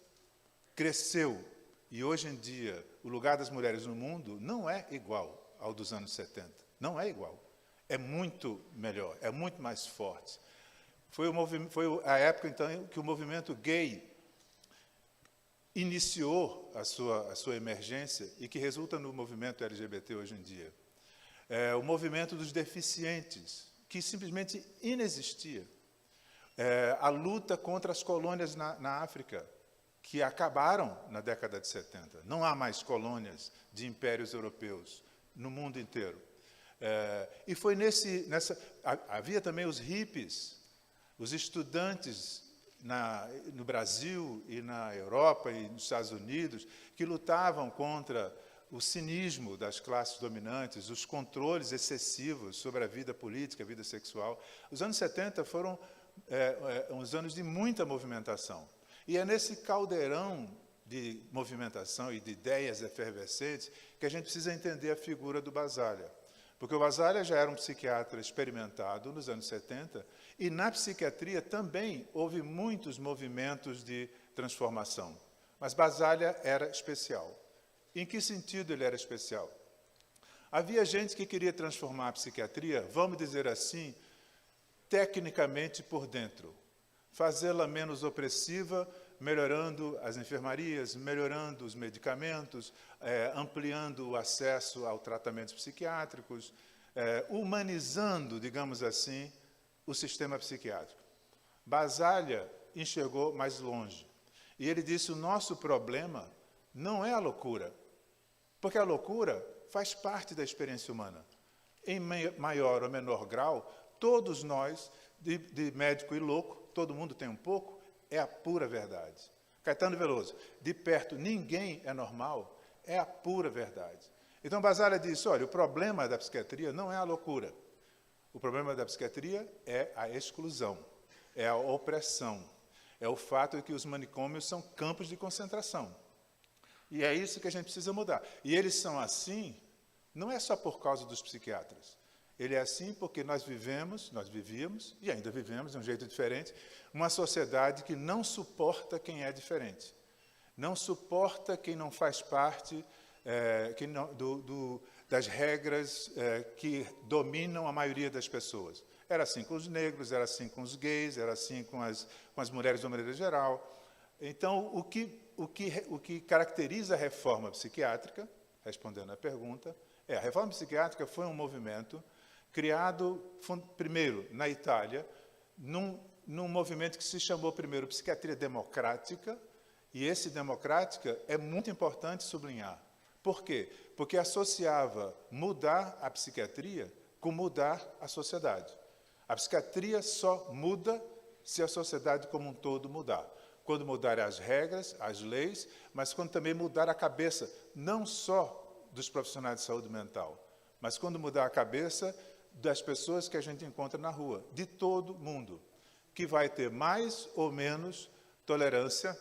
cresceu, e hoje em dia o lugar das mulheres no mundo não é igual ao dos anos 70. Não é igual. É muito melhor, é muito mais forte. Foi a época, então, que o movimento gay iniciou a sua emergência e que resulta no movimento LGBT hoje em dia. O movimento dos deficientes, que simplesmente inexistia. A luta contra as colônias na África, que acabaram na década de 70. Não há mais colônias de impérios europeus no mundo inteiro. E foi havia também os hippies, os estudantes no Brasil e na Europa e nos Estados Unidos, que lutavam contra o cinismo das classes dominantes, os controles excessivos sobre a vida política, a vida sexual. Os anos 70 foram uns anos de muita movimentação. E é nesse caldeirão de movimentação e de ideias efervescentes que a gente precisa entender a figura do Basaglia. Porque o Basaglia já era um psiquiatra experimentado nos anos 70, e na psiquiatria também houve muitos movimentos de transformação. Mas Basaglia era especial. Em que sentido ele era especial? Havia gente que queria transformar a psiquiatria, vamos dizer assim, tecnicamente por dentro. Fazê-la menos opressiva, melhorando as enfermarias, melhorando os medicamentos, ampliando o acesso aos tratamentos psiquiátricos, humanizando, digamos assim, o sistema psiquiátrico. Basaglia enxergou mais longe. E ele disse, o nosso problema não é a loucura, porque a loucura faz parte da experiência humana. Em maior ou menor grau, todos nós, de médico e louco, todo mundo tem um pouco, é a pura verdade. Caetano Veloso, de perto ninguém é normal, é a pura verdade. Então Basaglia disse, olha, o problema da psiquiatria não é a loucura. O problema da psiquiatria é a exclusão, é a opressão, é o fato de que os manicômios são campos de concentração. E é isso que a gente precisa mudar. E eles são assim, não é só por causa dos psiquiatras. Ele é assim porque nós vivíamos, e ainda vivemos de um jeito diferente, uma sociedade que não suporta quem é diferente. Não suporta quem não faz parte das regras que dominam a maioria das pessoas. Era assim com os negros, era assim com os gays, era assim com as mulheres de uma maneira geral. Então, o que caracteriza a reforma psiquiátrica, respondendo à pergunta, a reforma psiquiátrica foi um movimento criado, primeiro, na Itália, num movimento que se chamou primeiro Psiquiatria Democrática, e esse democrática é muito importante sublinhar. Por quê? Porque associava mudar a psiquiatria com mudar a sociedade. A psiquiatria só muda se a sociedade como um todo mudar. Quando mudarem as regras, as leis, mas quando também mudar a cabeça, não só dos profissionais de saúde mental, mas quando mudar a cabeça das pessoas que a gente encontra na rua, de todo mundo, que vai ter mais ou menos tolerância,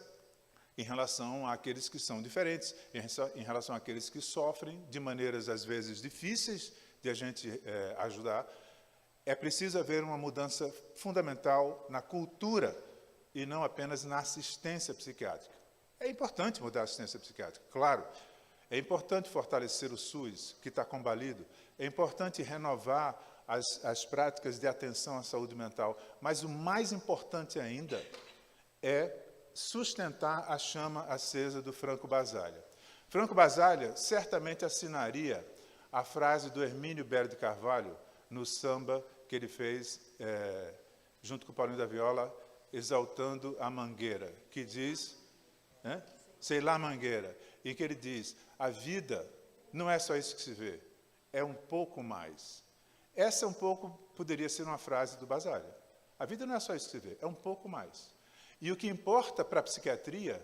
em relação àqueles que são diferentes, em relação àqueles que sofrem de maneiras, às vezes, difíceis de a gente ajudar. É preciso haver uma mudança fundamental na cultura e não apenas na assistência psiquiátrica. É importante mudar a assistência psiquiátrica, claro. É importante fortalecer o SUS, que está combalido. É importante renovar as práticas de atenção à saúde mental. Mas o mais importante ainda é sustentar a chama acesa do Franco Basaglia. Franco Basaglia certamente assinaria a frase do Hermínio Belo de Carvalho no samba que ele fez, junto com o Paulinho da Viola, exaltando a Mangueira, que diz, sei lá Mangueira, e que ele diz, a vida não é só isso que se vê, é um pouco mais. Essa um pouco poderia ser uma frase do Basaglia. A vida não é só isso que se vê, é um pouco mais. E o que importa para a psiquiatria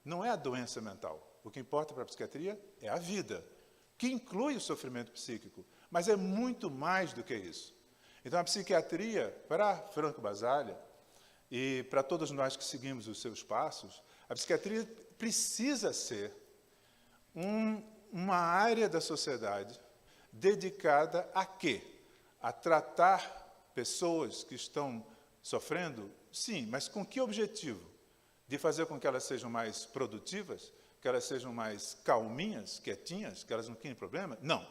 não é a doença mental. O que importa para a psiquiatria é a vida, que inclui o sofrimento psíquico, mas é muito mais do que isso. Então, a psiquiatria, para Franco Basaglia, e para todos nós que seguimos os seus passos, a psiquiatria precisa ser uma área da sociedade dedicada a quê? A tratar pessoas que estão sofrendo. Sim, mas com que objetivo? De fazer com que elas sejam mais produtivas, que elas sejam mais calminhas, quietinhas, que elas não tenham problema? Não.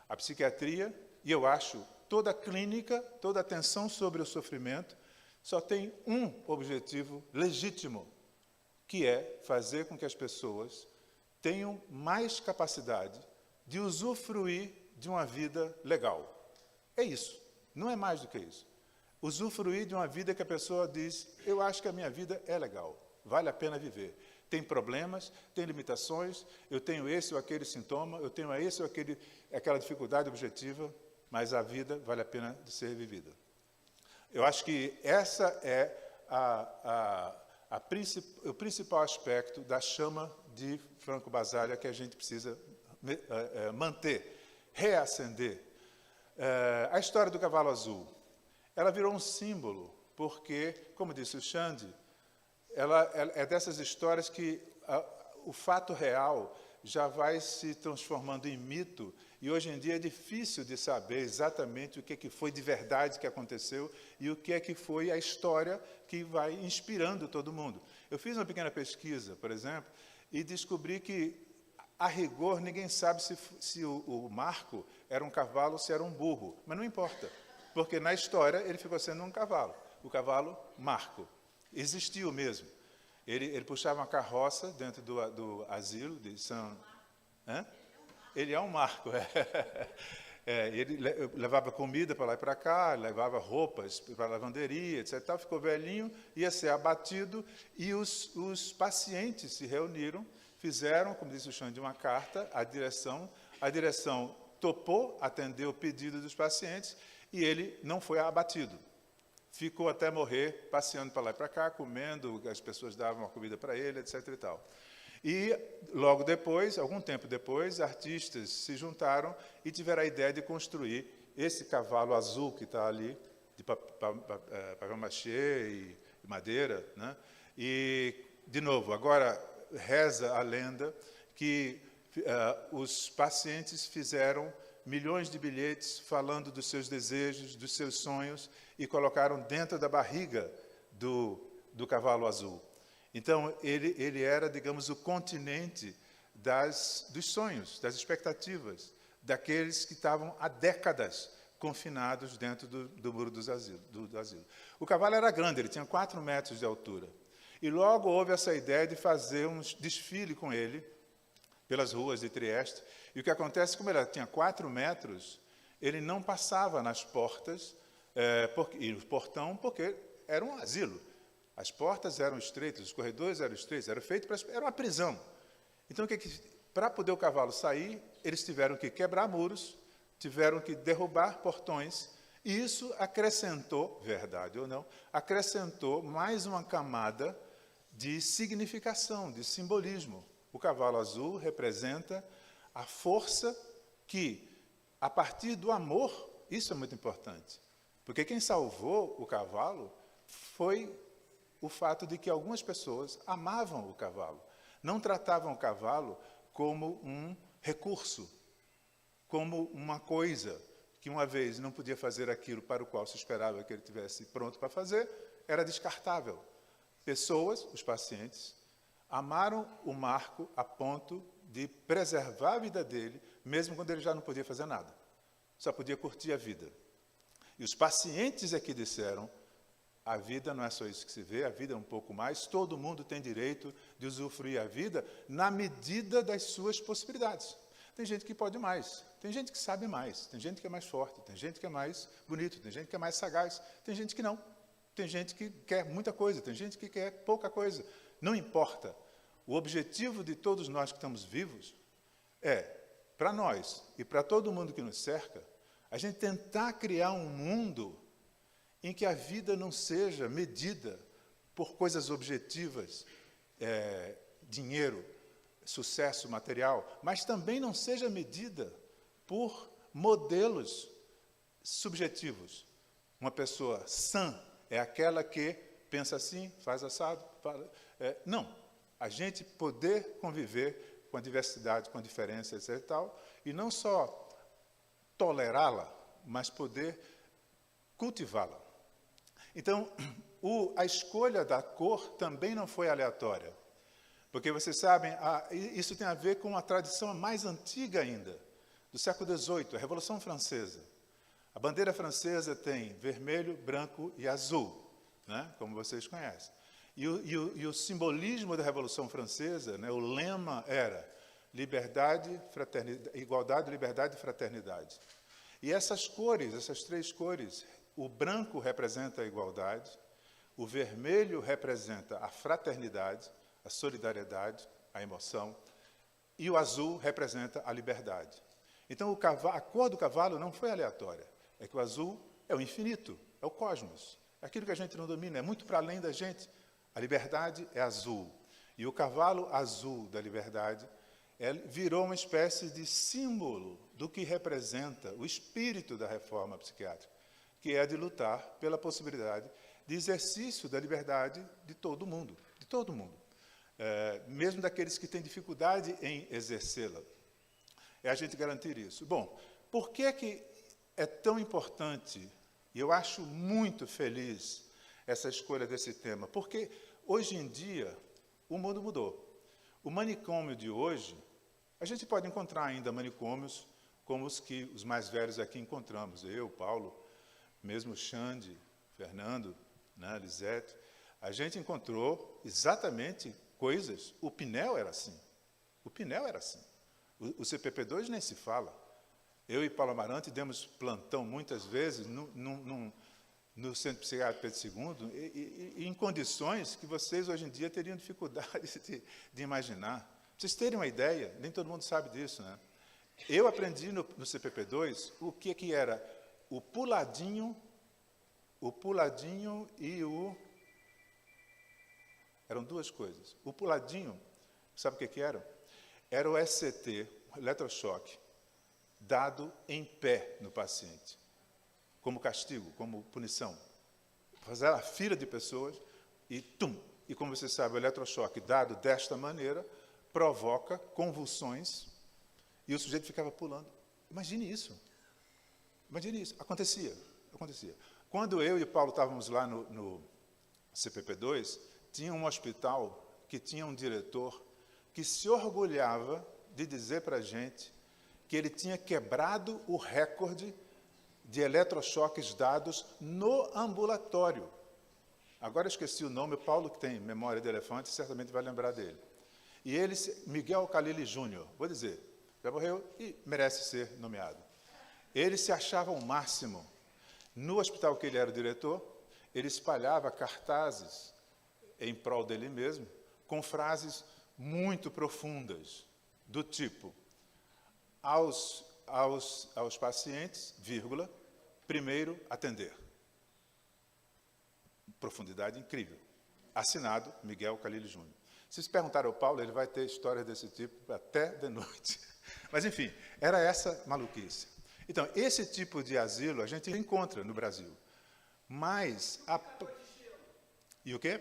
A psiquiatria, e eu acho toda a clínica, toda a atenção sobre o sofrimento, só tem um objetivo legítimo, que é fazer com que as pessoas tenham mais capacidade de usufruir de uma vida legal. É isso, não é mais do que isso. Usufruir de uma vida que a pessoa diz, eu acho que a minha vida é legal, vale a pena viver. Tem problemas, tem limitações, eu tenho esse ou aquele sintoma, eu tenho esse ou aquela dificuldade objetiva, mas a vida vale a pena de ser vivida. Eu acho que essa é o principal aspecto da chama de Franco Basaglia que a gente precisa manter, reacender. A história do cavalo azul, ela virou um símbolo, porque, como disse o Xande, ela é dessas histórias que o fato real já vai se transformando em mito, e hoje em dia é difícil de saber exatamente o que é que foi de verdade que aconteceu e o que é que foi a história que vai inspirando todo mundo. Eu fiz uma pequena pesquisa, por exemplo, e descobri que, a rigor, ninguém sabe se o Marco era um cavalo ou se era um burro, mas não importa, porque na história ele ficou sendo um cavalo, o cavalo Marco. Existiu mesmo. Ele puxava uma carroça dentro do asilo de São... Ele é um Marco. Ele levava comida para lá e para cá, levava roupas para a lavanderia, etc. Ficou velhinho, ia ser abatido, e os pacientes se reuniram, fizeram, como disse o Xande, uma carta à direção. A direção topou atender o pedido dos pacientes, e ele não foi abatido. Ficou até morrer, passeando para lá e para cá, comendo, as pessoas davam a comida para ele, etc. e tal. E, logo depois, algum tempo depois, artistas se juntaram e tiveram a ideia de construir esse cavalo azul que está ali, de papel machê e madeira. Né? E, de novo, agora reza a lenda que os pacientes fizeram milhões de bilhetes falando dos seus desejos, dos seus sonhos, e colocaram dentro da barriga do cavalo azul. Então, ele era, digamos, o continente dos sonhos, das expectativas, daqueles que estavam há décadas confinados dentro do muro do asilo. O cavalo era grande, ele tinha 4 metros de altura. E logo houve essa ideia de fazer um desfile com ele pelas ruas de Trieste. E o que acontece, como ele tinha 4 metros, ele não passava nas portas e no portão, porque era um asilo. As portas eram estreitas, os corredores eram estreitos, era uma prisão. Então, para poder o cavalo sair, eles tiveram que quebrar muros, tiveram que derrubar portões, e isso acrescentou, verdade ou não, acrescentou mais uma camada de significação, de simbolismo. O cavalo azul representa a força que, a partir do amor, isso é muito importante, porque quem salvou o cavalo foi o fato de que algumas pessoas amavam o cavalo. não tratavam o cavalo como um recurso, como uma coisa que uma vez não podia fazer aquilo para o qual se esperava que ele tivesse pronto para fazer, era descartável. Pessoas, os pacientes, amaram o Marco a ponto de preservar a vida dele, mesmo quando ele já não podia fazer nada. Só podia curtir a vida. E os pacientes é que disseram, a vida não é só isso que se vê, a vida é um pouco mais, todo mundo tem direito de usufruir a vida na medida das suas possibilidades. Tem gente que pode mais, tem gente que sabe mais, tem gente que é mais forte, tem gente que é mais bonito, tem gente que é mais sagaz, tem gente que não. Tem gente que quer muita coisa, tem gente que quer pouca coisa. Não importa. O objetivo de todos nós que estamos vivos é, para nós e para todo mundo que nos cerca, a gente tentar criar um mundo em que a vida não seja medida por coisas objetivas, dinheiro, sucesso material, mas também não seja medida por modelos subjetivos. Uma pessoa sã é aquela que pensa assim, faz assado. Não, a gente poder conviver com a diversidade, com a diferença, etc. e tal, e não só tolerá-la, mas poder cultivá-la. Então, a escolha da cor também não foi aleatória. Porque, vocês sabem, isso tem a ver com a tradição mais antiga ainda, do século XVIII, a Revolução Francesa. A bandeira francesa tem vermelho, branco e azul, né, como vocês conhecem. E o simbolismo da Revolução Francesa, né, o lema era liberdade, fraternidade, igualdade, liberdade e fraternidade. E essas cores, essas três cores, o branco representa a igualdade, o vermelho representa a fraternidade, a solidariedade, a emoção, e o azul representa a liberdade. Então, a cor do cavalo não foi aleatória. É que o azul é o infinito, é o cosmos. É aquilo que a gente não domina, é muito para além da gente. A liberdade é azul. E o cavalo azul da liberdade virou uma espécie de símbolo do que representa o espírito da reforma psiquiátrica, que é a de lutar pela possibilidade de exercício da liberdade de todo mundo, mesmo daqueles que têm dificuldade em exercê-la. É a gente garantir isso. Bom, por que é tão importante, e eu acho muito feliz essa escolha desse tema? Porque, hoje em dia, o mundo mudou. O manicômio de hoje, a gente pode encontrar ainda manicômios como os que os mais velhos aqui encontramos. Eu, Paulo, mesmo Xande, Fernando, né, Lisete. A gente encontrou exatamente coisas. O Pinel era assim. O Pinel era assim. O CPP2 nem se fala. Eu e Paulo Amarante demos plantão muitas vezes no Centro Psiquiátrico Pedro II, e em condições que vocês hoje em dia teriam dificuldade de imaginar. Para vocês terem uma ideia, nem todo mundo sabe disso, né? Eu aprendi no CPP2 o que era o puladinho e o... Eram duas coisas. O puladinho, sabe o que era? Era o SCT, o eletrochoque, dado em pé no paciente, como castigo, como punição. Fazer a fila de pessoas e tum! E como você sabe, o eletrochoque dado desta maneira provoca convulsões e o sujeito ficava pulando. Imagine isso. Imagine isso. Acontecia. Quando eu e Paulo estávamos lá no CPP2, tinha um hospital que tinha um diretor que se orgulhava de dizer para a gente que ele tinha quebrado o recorde de eletrochoques dados no ambulatório. Agora esqueci o nome, o Paulo, que tem memória de elefante, certamente vai lembrar dele. E ele, Miguel Calili Júnior, vou dizer, já morreu e merece ser nomeado. Ele se achava o máximo. No hospital que ele era o diretor, ele espalhava cartazes em prol dele mesmo, com frases muito profundas, do tipo, aos pacientes, vírgula, primeiro atender. Profundidade incrível. Assinado Miguel Calili Júnior. Se perguntar ao Paulo, ele vai ter histórias desse tipo até de noite. Mas, enfim, era essa maluquice. Então, esse tipo de asilo a gente encontra no Brasil. Mas... E o quê?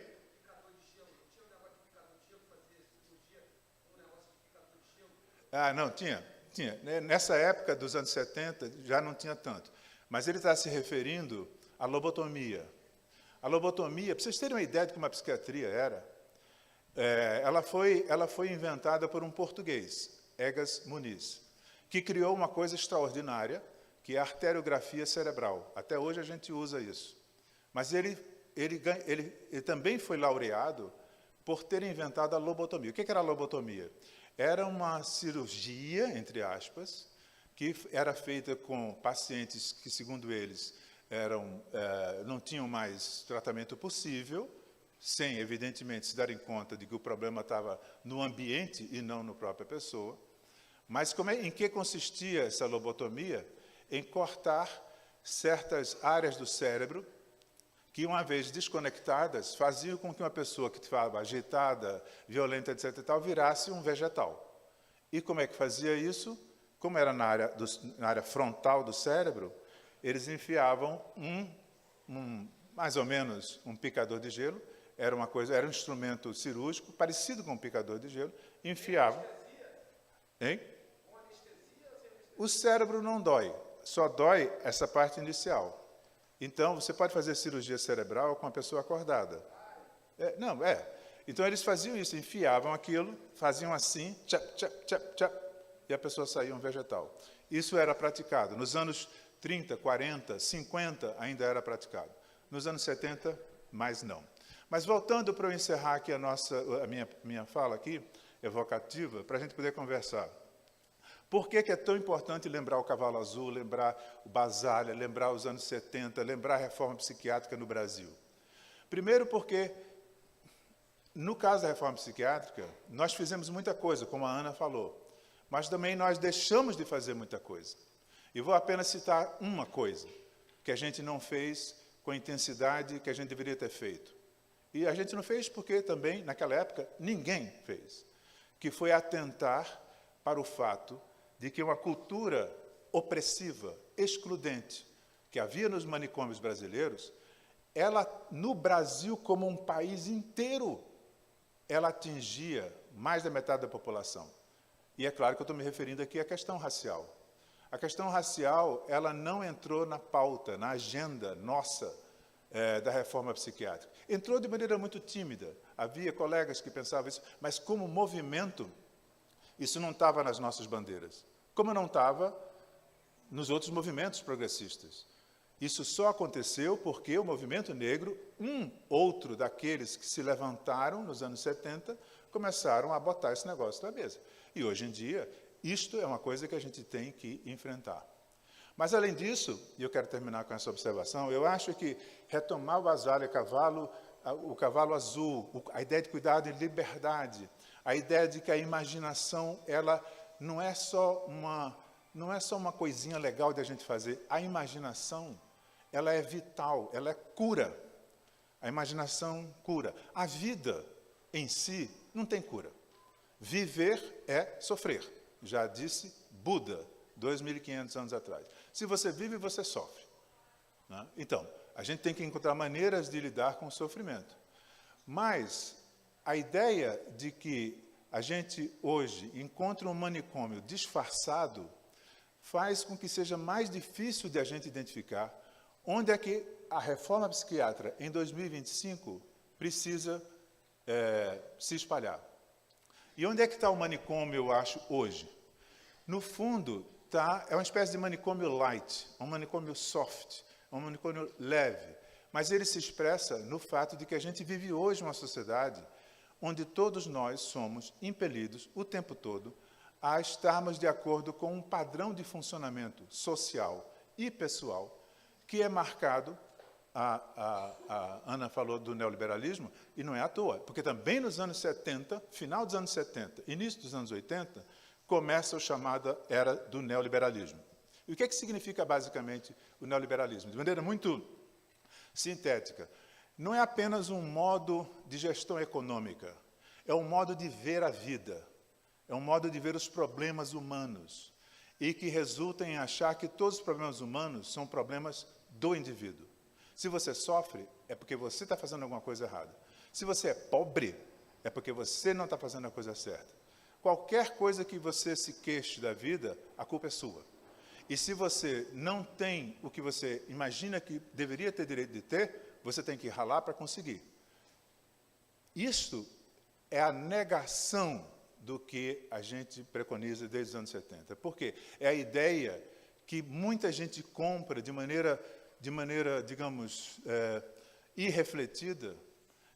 Não, tinha. Nessa época dos anos 70, já não tinha tanto. Mas ele está se referindo à lobotomia. A lobotomia, para vocês terem uma ideia de como a psiquiatria era, ela foi inventada por um português, Egas Muniz, que criou uma coisa extraordinária, que é a arteriografia cerebral. Até hoje a gente usa isso. Mas ele também foi laureado por ter inventado a lobotomia. O que era a lobotomia? Era uma cirurgia, entre aspas, que era feita com pacientes que, segundo eles, não tinham mais tratamento possível, sem, evidentemente, se darem conta de que o problema estava no ambiente e não na própria pessoa. Mas em que consistia essa lobotomia? Em cortar certas áreas do cérebro que, uma vez desconectadas, faziam com que uma pessoa que estava agitada, violenta, etc., e tal, virasse um vegetal. E como é que fazia isso? Como era na área frontal do cérebro, eles enfiavam mais ou menos um picador de gelo, era um instrumento cirúrgico, parecido com um picador de gelo, enfiavam. Hein? O cérebro não dói, só dói essa parte inicial. Então, você pode fazer cirurgia cerebral com a pessoa acordada. Então, eles faziam isso, enfiavam aquilo, faziam assim, tchap, tchap, tchap, tchap, e a pessoa saía um vegetal. Isso era praticado. Nos anos 30, 40, 50, ainda era praticado. Nos anos 70, mais não. Mas voltando para eu encerrar aqui a minha fala aqui, evocativa, para a gente poder conversar. Por que é tão importante lembrar o Cavalo Azul, lembrar o Basaglia, lembrar os anos 70, lembrar a reforma psiquiátrica no Brasil? Primeiro porque, no caso da reforma psiquiátrica, nós fizemos muita coisa, como a Ana falou, mas também nós deixamos de fazer muita coisa. E vou apenas citar uma coisa que a gente não fez com a intensidade que a gente deveria ter feito. E a gente não fez porque também, naquela época, ninguém fez, que foi atentar para o fato de que uma cultura opressiva, excludente, que havia nos manicômios brasileiros, ela, no Brasil, como um país inteiro, ela atingia mais da metade da população. E é claro que eu estou me referindo aqui à questão racial. A questão racial, ela não entrou na pauta, na agenda nossa da reforma psiquiátrica. Entrou de maneira muito tímida. Havia colegas que pensavam isso, mas como movimento, isso não estava nas nossas bandeiras. Como não estava nos outros movimentos progressistas. Isso só aconteceu porque o movimento negro, outro daqueles que se levantaram nos anos 70, começaram a botar esse negócio na mesa. E hoje em dia, isto é uma coisa que a gente tem que enfrentar. Mas, além disso, e eu quero terminar com essa observação, eu acho que retomar o Basaglia, o Cavalo Azul, a ideia de cuidado e liberdade, a ideia de que a imaginação, ela não é só uma coisinha legal de a gente fazer. A imaginação, ela é vital, ela é cura. A imaginação cura. A vida em si não tem cura. Viver é sofrer. Já disse Buda, 2.500 anos atrás. Se você vive, você sofre. Né? Então, a gente tem que encontrar maneiras de lidar com o sofrimento. Mas a ideia de que a gente hoje encontra um manicômio disfarçado faz com que seja mais difícil de a gente identificar onde é que a reforma psiquiátrica em 2025 precisa se espalhar. E onde é que está o manicômio, eu acho, hoje? No fundo, é uma espécie de manicômio light, um manicômio soft, um manicômio leve, mas ele se expressa no fato de que a gente vive hoje uma sociedade onde todos nós somos impelidos o tempo todo a estarmos de acordo com um padrão de funcionamento social e pessoal que é marcado, a Ana falou do neoliberalismo, e não é à toa, porque também nos anos 70, final dos anos 70, início dos anos 80, começa a chamada era do neoliberalismo. E o que é que significa basicamente o neoliberalismo? De maneira muito sintética, não é apenas um modo de gestão econômica, é um modo de ver a vida, é um modo de ver os problemas humanos, e que resulta em achar que todos os problemas humanos são problemas do indivíduo. Se você sofre, é porque você está fazendo alguma coisa errada. Se você é pobre, é porque você não está fazendo a coisa certa. Qualquer coisa que você se queixe da vida, a culpa é sua. E se você não tem o que você imagina que deveria ter direito de ter, você tem que ralar para conseguir. Isto é a negação do que a gente preconiza desde os anos 70. Por quê? É a ideia que muita gente compra de maneira digamos, irrefletida,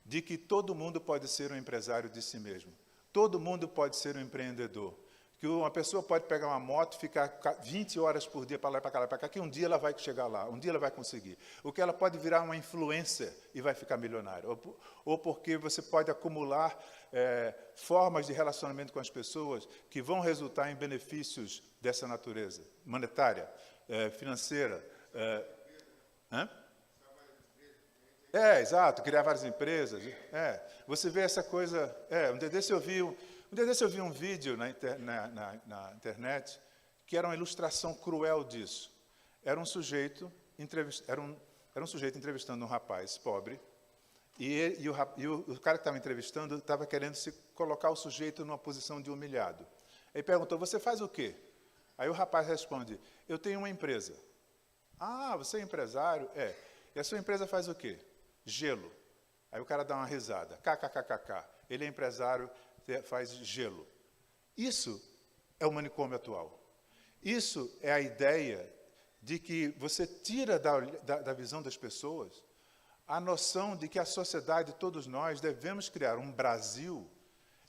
de que todo mundo pode ser um empresário de si mesmo. Todo mundo pode ser um empreendedor. Que uma pessoa pode pegar uma moto, ficar 20 horas por dia para lá e para cá, que um dia ela vai chegar lá, um dia ela vai conseguir. O que ela pode virar uma influencer e vai ficar milionária. Ou porque você pode acumular formas de relacionamento com as pessoas que vão resultar em benefícios dessa natureza, monetária, financeira. Exato, criar várias empresas. Você vê essa coisa... um dia desse eu vi um vídeo na internet que era uma ilustração cruel disso. Era um sujeito entrevistando um rapaz pobre e o cara que estava entrevistando estava querendo colocar o sujeito numa posição de humilhado. Ele perguntou, você faz o quê? Aí o rapaz responde, eu tenho uma empresa. Ah, você é empresário? E a sua empresa faz o quê? Gelo. Aí o cara dá uma risada. KKKKK. Ele é empresário, faz gelo. Isso é o manicômio atual. Isso é a ideia de que você tira da visão das pessoas a noção de que a sociedade, todos nós, devemos criar um Brasil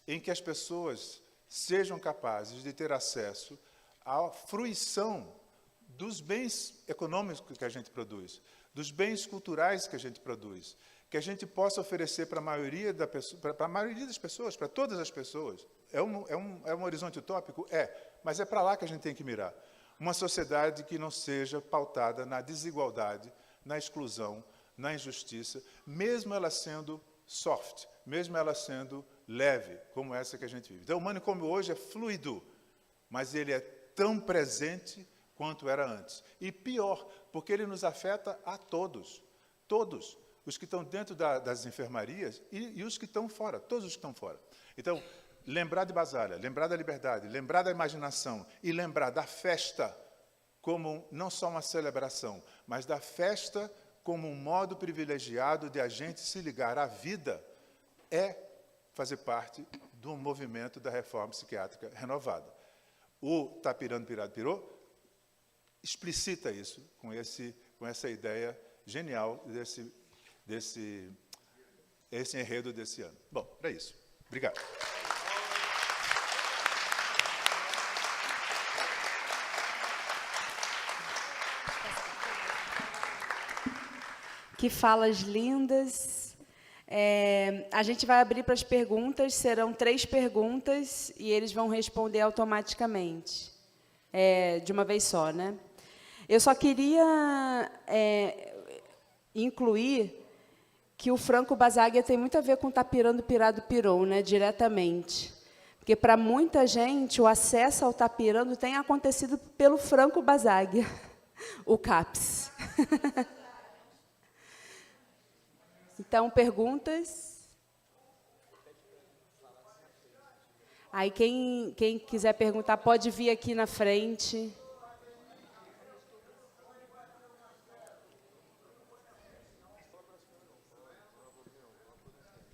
em que as pessoas sejam capazes de ter acesso à fruição dos bens econômicos que a gente produz, dos bens culturais que a gente produz, que a gente possa oferecer para a maioria das pessoas, para todas as pessoas. É um horizonte utópico? Mas é para lá que a gente tem que mirar. Uma sociedade que não seja pautada na desigualdade, na exclusão, na injustiça, mesmo ela sendo soft, mesmo ela sendo leve, como essa que a gente vive. Então, o manicômio hoje é fluido, mas ele é tão presente quanto era antes. E pior, porque ele nos afeta a todos. Todos. Os que estão dentro das enfermarias e os que estão fora. Todos os que estão fora. Então, lembrar de Basália, lembrar da liberdade, lembrar da imaginação e lembrar da festa como não só uma celebração, mas da festa como um modo privilegiado de a gente se ligar à vida, é fazer parte do movimento da reforma psiquiátrica renovada. O Tapirando Pirado Pirou explicita isso com essa ideia genial desse enredo desse ano. Bom, era isso. Obrigado. Que falas lindas. A gente vai abrir para as perguntas, serão 3 perguntas e eles vão responder automaticamente, de uma vez só, né? Eu só queria incluir que o Franco Basaglia tem muito a ver com Tapirando Pirado Pirou, né, diretamente. Porque, para muita gente, o acesso ao Tapirando tem acontecido pelo Franco Basaglia, o CAPS. Então, perguntas? Aí, quem quiser perguntar, pode vir aqui na frente.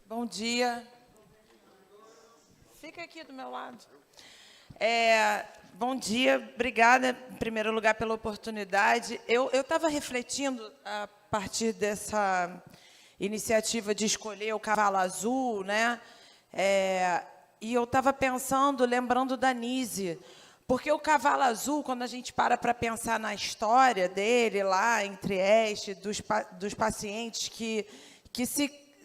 Bom dia. Fica aqui do meu lado. Bom dia, obrigada, em primeiro lugar, pela oportunidade. Eu estava refletindo, a partir dessa iniciativa de escolher o cavalo azul, né? E eu estava pensando, lembrando da Nise, porque o cavalo azul, quando a gente para pensar na história dele, lá em Trieste, dos pacientes que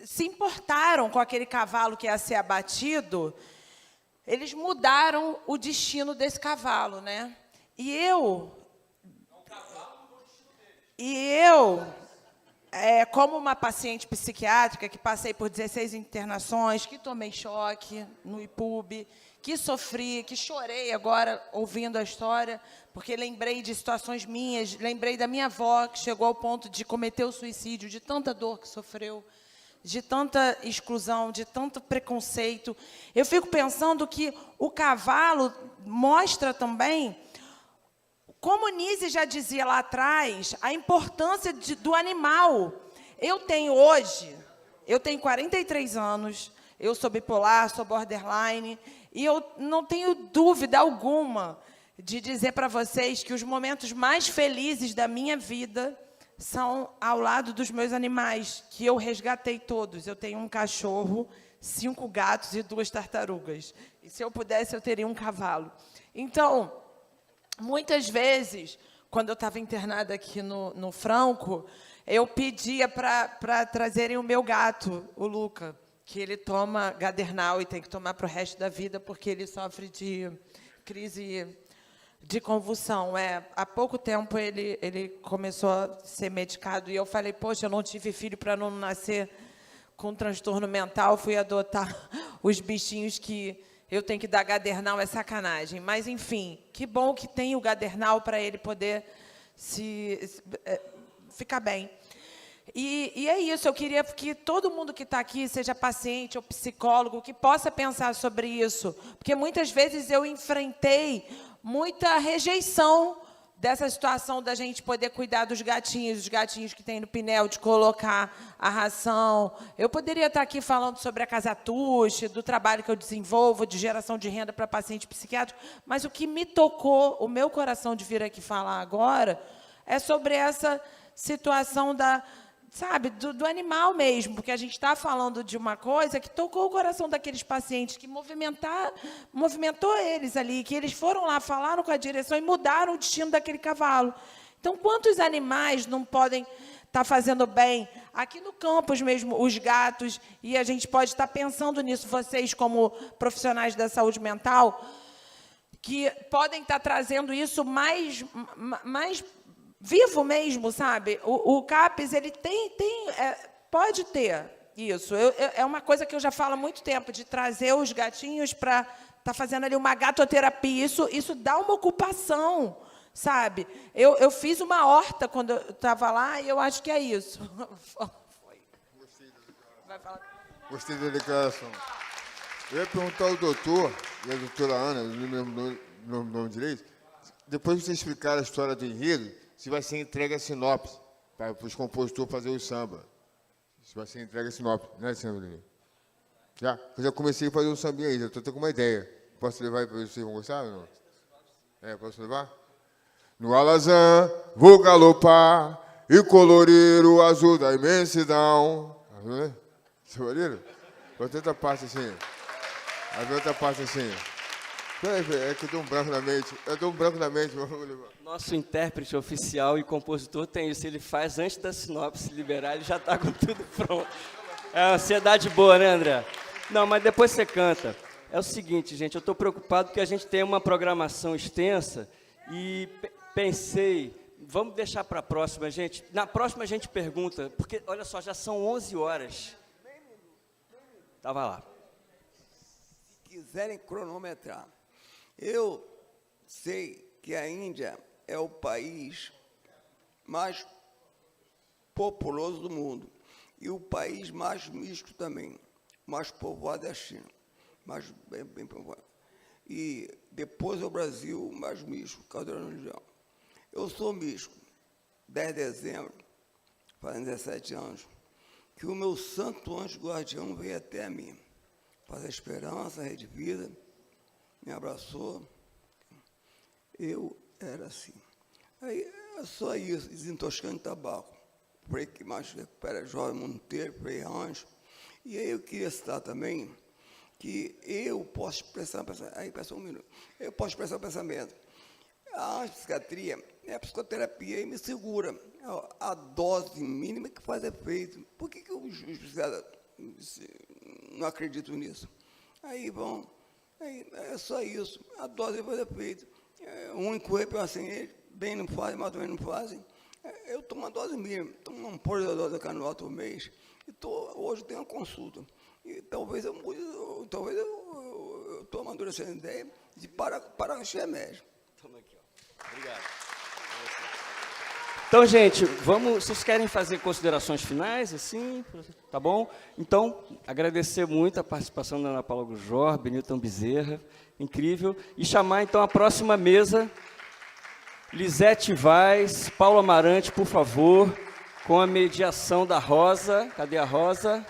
se importaram com aquele cavalo que ia ser abatido, eles mudaram o destino desse cavalo, né? E eu, como uma paciente psiquiátrica que passei por 16 internações, que tomei choque no IPUB, que sofri, que chorei agora ouvindo a história, porque lembrei de situações minhas, lembrei da minha avó, que chegou ao ponto de cometer o suicídio, de tanta dor que sofreu, de tanta exclusão, de tanto preconceito. Eu fico pensando que o cavalo mostra também, como Nise já dizia lá atrás, a importância do animal. Eu tenho 43 anos, eu sou bipolar, sou borderline, e eu não tenho dúvida alguma de dizer para vocês que os momentos mais felizes da minha vida são ao lado dos meus animais, que eu resgatei todos. Eu tenho um cachorro, 5 gatos e 2 tartarugas. E se eu pudesse, eu teria um cavalo. Então, muitas vezes, quando eu estava internada aqui no Franco, eu pedia para trazerem o meu gato, o Luca, que ele toma Gadernal e tem que tomar para o resto da vida, porque ele sofre de crise de convulsão. Há pouco tempo ele começou a ser medicado, e eu falei, poxa, eu não tive filho para não nascer com transtorno mental, fui adotar os bichinhos que eu tenho que dar Gadernal, é sacanagem. Mas, enfim, que bom que tem o Gadernal para ele poder ficar bem. E é isso, eu queria que todo mundo que está aqui, seja paciente ou psicólogo, que possa pensar sobre isso. Porque muitas vezes eu enfrentei muita rejeição dessa situação da gente poder cuidar dos gatinhos, os gatinhos que tem no Pinel, de colocar a ração. Eu poderia estar aqui falando sobre a Casa Tuxe, do trabalho que eu desenvolvo, de geração de renda para paciente psiquiátrico, mas o que me tocou, o meu coração de vir aqui falar agora, é sobre essa situação do animal mesmo, porque a gente está falando de uma coisa que tocou o coração daqueles pacientes, que movimentou eles ali, que eles foram lá, falaram com a direção e mudaram o destino daquele cavalo. Então, quantos animais não podem estar fazendo bem? Aqui no campus mesmo, os gatos, e a gente pode estar pensando nisso, vocês como profissionais da saúde mental, que podem estar trazendo isso mais vivo mesmo, sabe? O CAPES, ele pode ter isso. É uma coisa que eu já falo há muito tempo, de trazer os gatinhos para estar fazendo ali uma gatoterapia. Isso dá uma ocupação, sabe? Eu fiz uma horta quando eu estava lá, e eu acho que é isso. Gostei da declaração. Eu ia perguntar ao doutor e à doutora Ana, não lembro o nome direito, depois de você explicar a história do enredo, se vai ser entregue a sinopse para os compositores fazer o samba. Se vai ser entregue a sinopse, né, Sandro? Eu já comecei a fazer o sambinha aí, já estou com uma ideia. Posso levar aí para ver se vocês vão gostar ou não? Posso levar? No alazã vou galopar e colorir o azul da imensidão. Vocês ouviram? Bota outra parte assim. Aí outra parte assim. É que eu dou um branco na mente. Vamos levar. Nosso intérprete oficial e compositor tem isso. Ele faz antes da sinopse liberar, ele já está com tudo pronto. É uma ansiedade boa, né, André? Não, mas depois você canta. É o seguinte, gente, eu estou preocupado porque a gente tem uma programação extensa e pensei, vamos deixar para a próxima, gente. Na próxima a gente pergunta, porque, olha só, já são 11 horas. Vai lá. Se quiserem cronometrar. Eu sei que a Índia é o país mais populoso do mundo e o país mais místico também, mais povoado é a China, mais bem povoado. E depois é o Brasil, mais místico, por causa da religião. Eu sou místico, 10 de dezembro, fazendo 17 anos, que o meu santo anjo guardião veio até a mim, faz a esperança, a rede de vida, me abraçou, eu era assim. Aí, é só isso, desintoxicante de tabaco. Frei que mais recupera jovem mundo inteiro, Frei Anjo. E aí eu queria citar também que eu posso expressar, aí peço um minuto, eu posso expressar o pensamento. A psiquiatria é a psicoterapia e me segura a dose mínima que faz efeito. Por que os psiquiatras não acreditam nisso? Aí, bom, é só isso, a dose faz efeito. O único erro é assim, bem não fazem, mas também não fazem. Eu tomo uma dose mínima, tomo um pôr da dose da Canuota por mês, e hoje tenho uma consulta. E talvez eu estou amadurecendo a ideia de parar com esse remédio. Toma aqui, ó. Obrigado. Então, gente, vamos. Vocês querem fazer considerações finais, assim? Tá bom? Então, agradecer muito a participação da Ana Paula Gujor, Benilton Bezerra, incrível. E chamar, então, a próxima mesa, Lisete Vaz, Paulo Amarante, por favor, com a mediação da Rosa. Cadê a Rosa?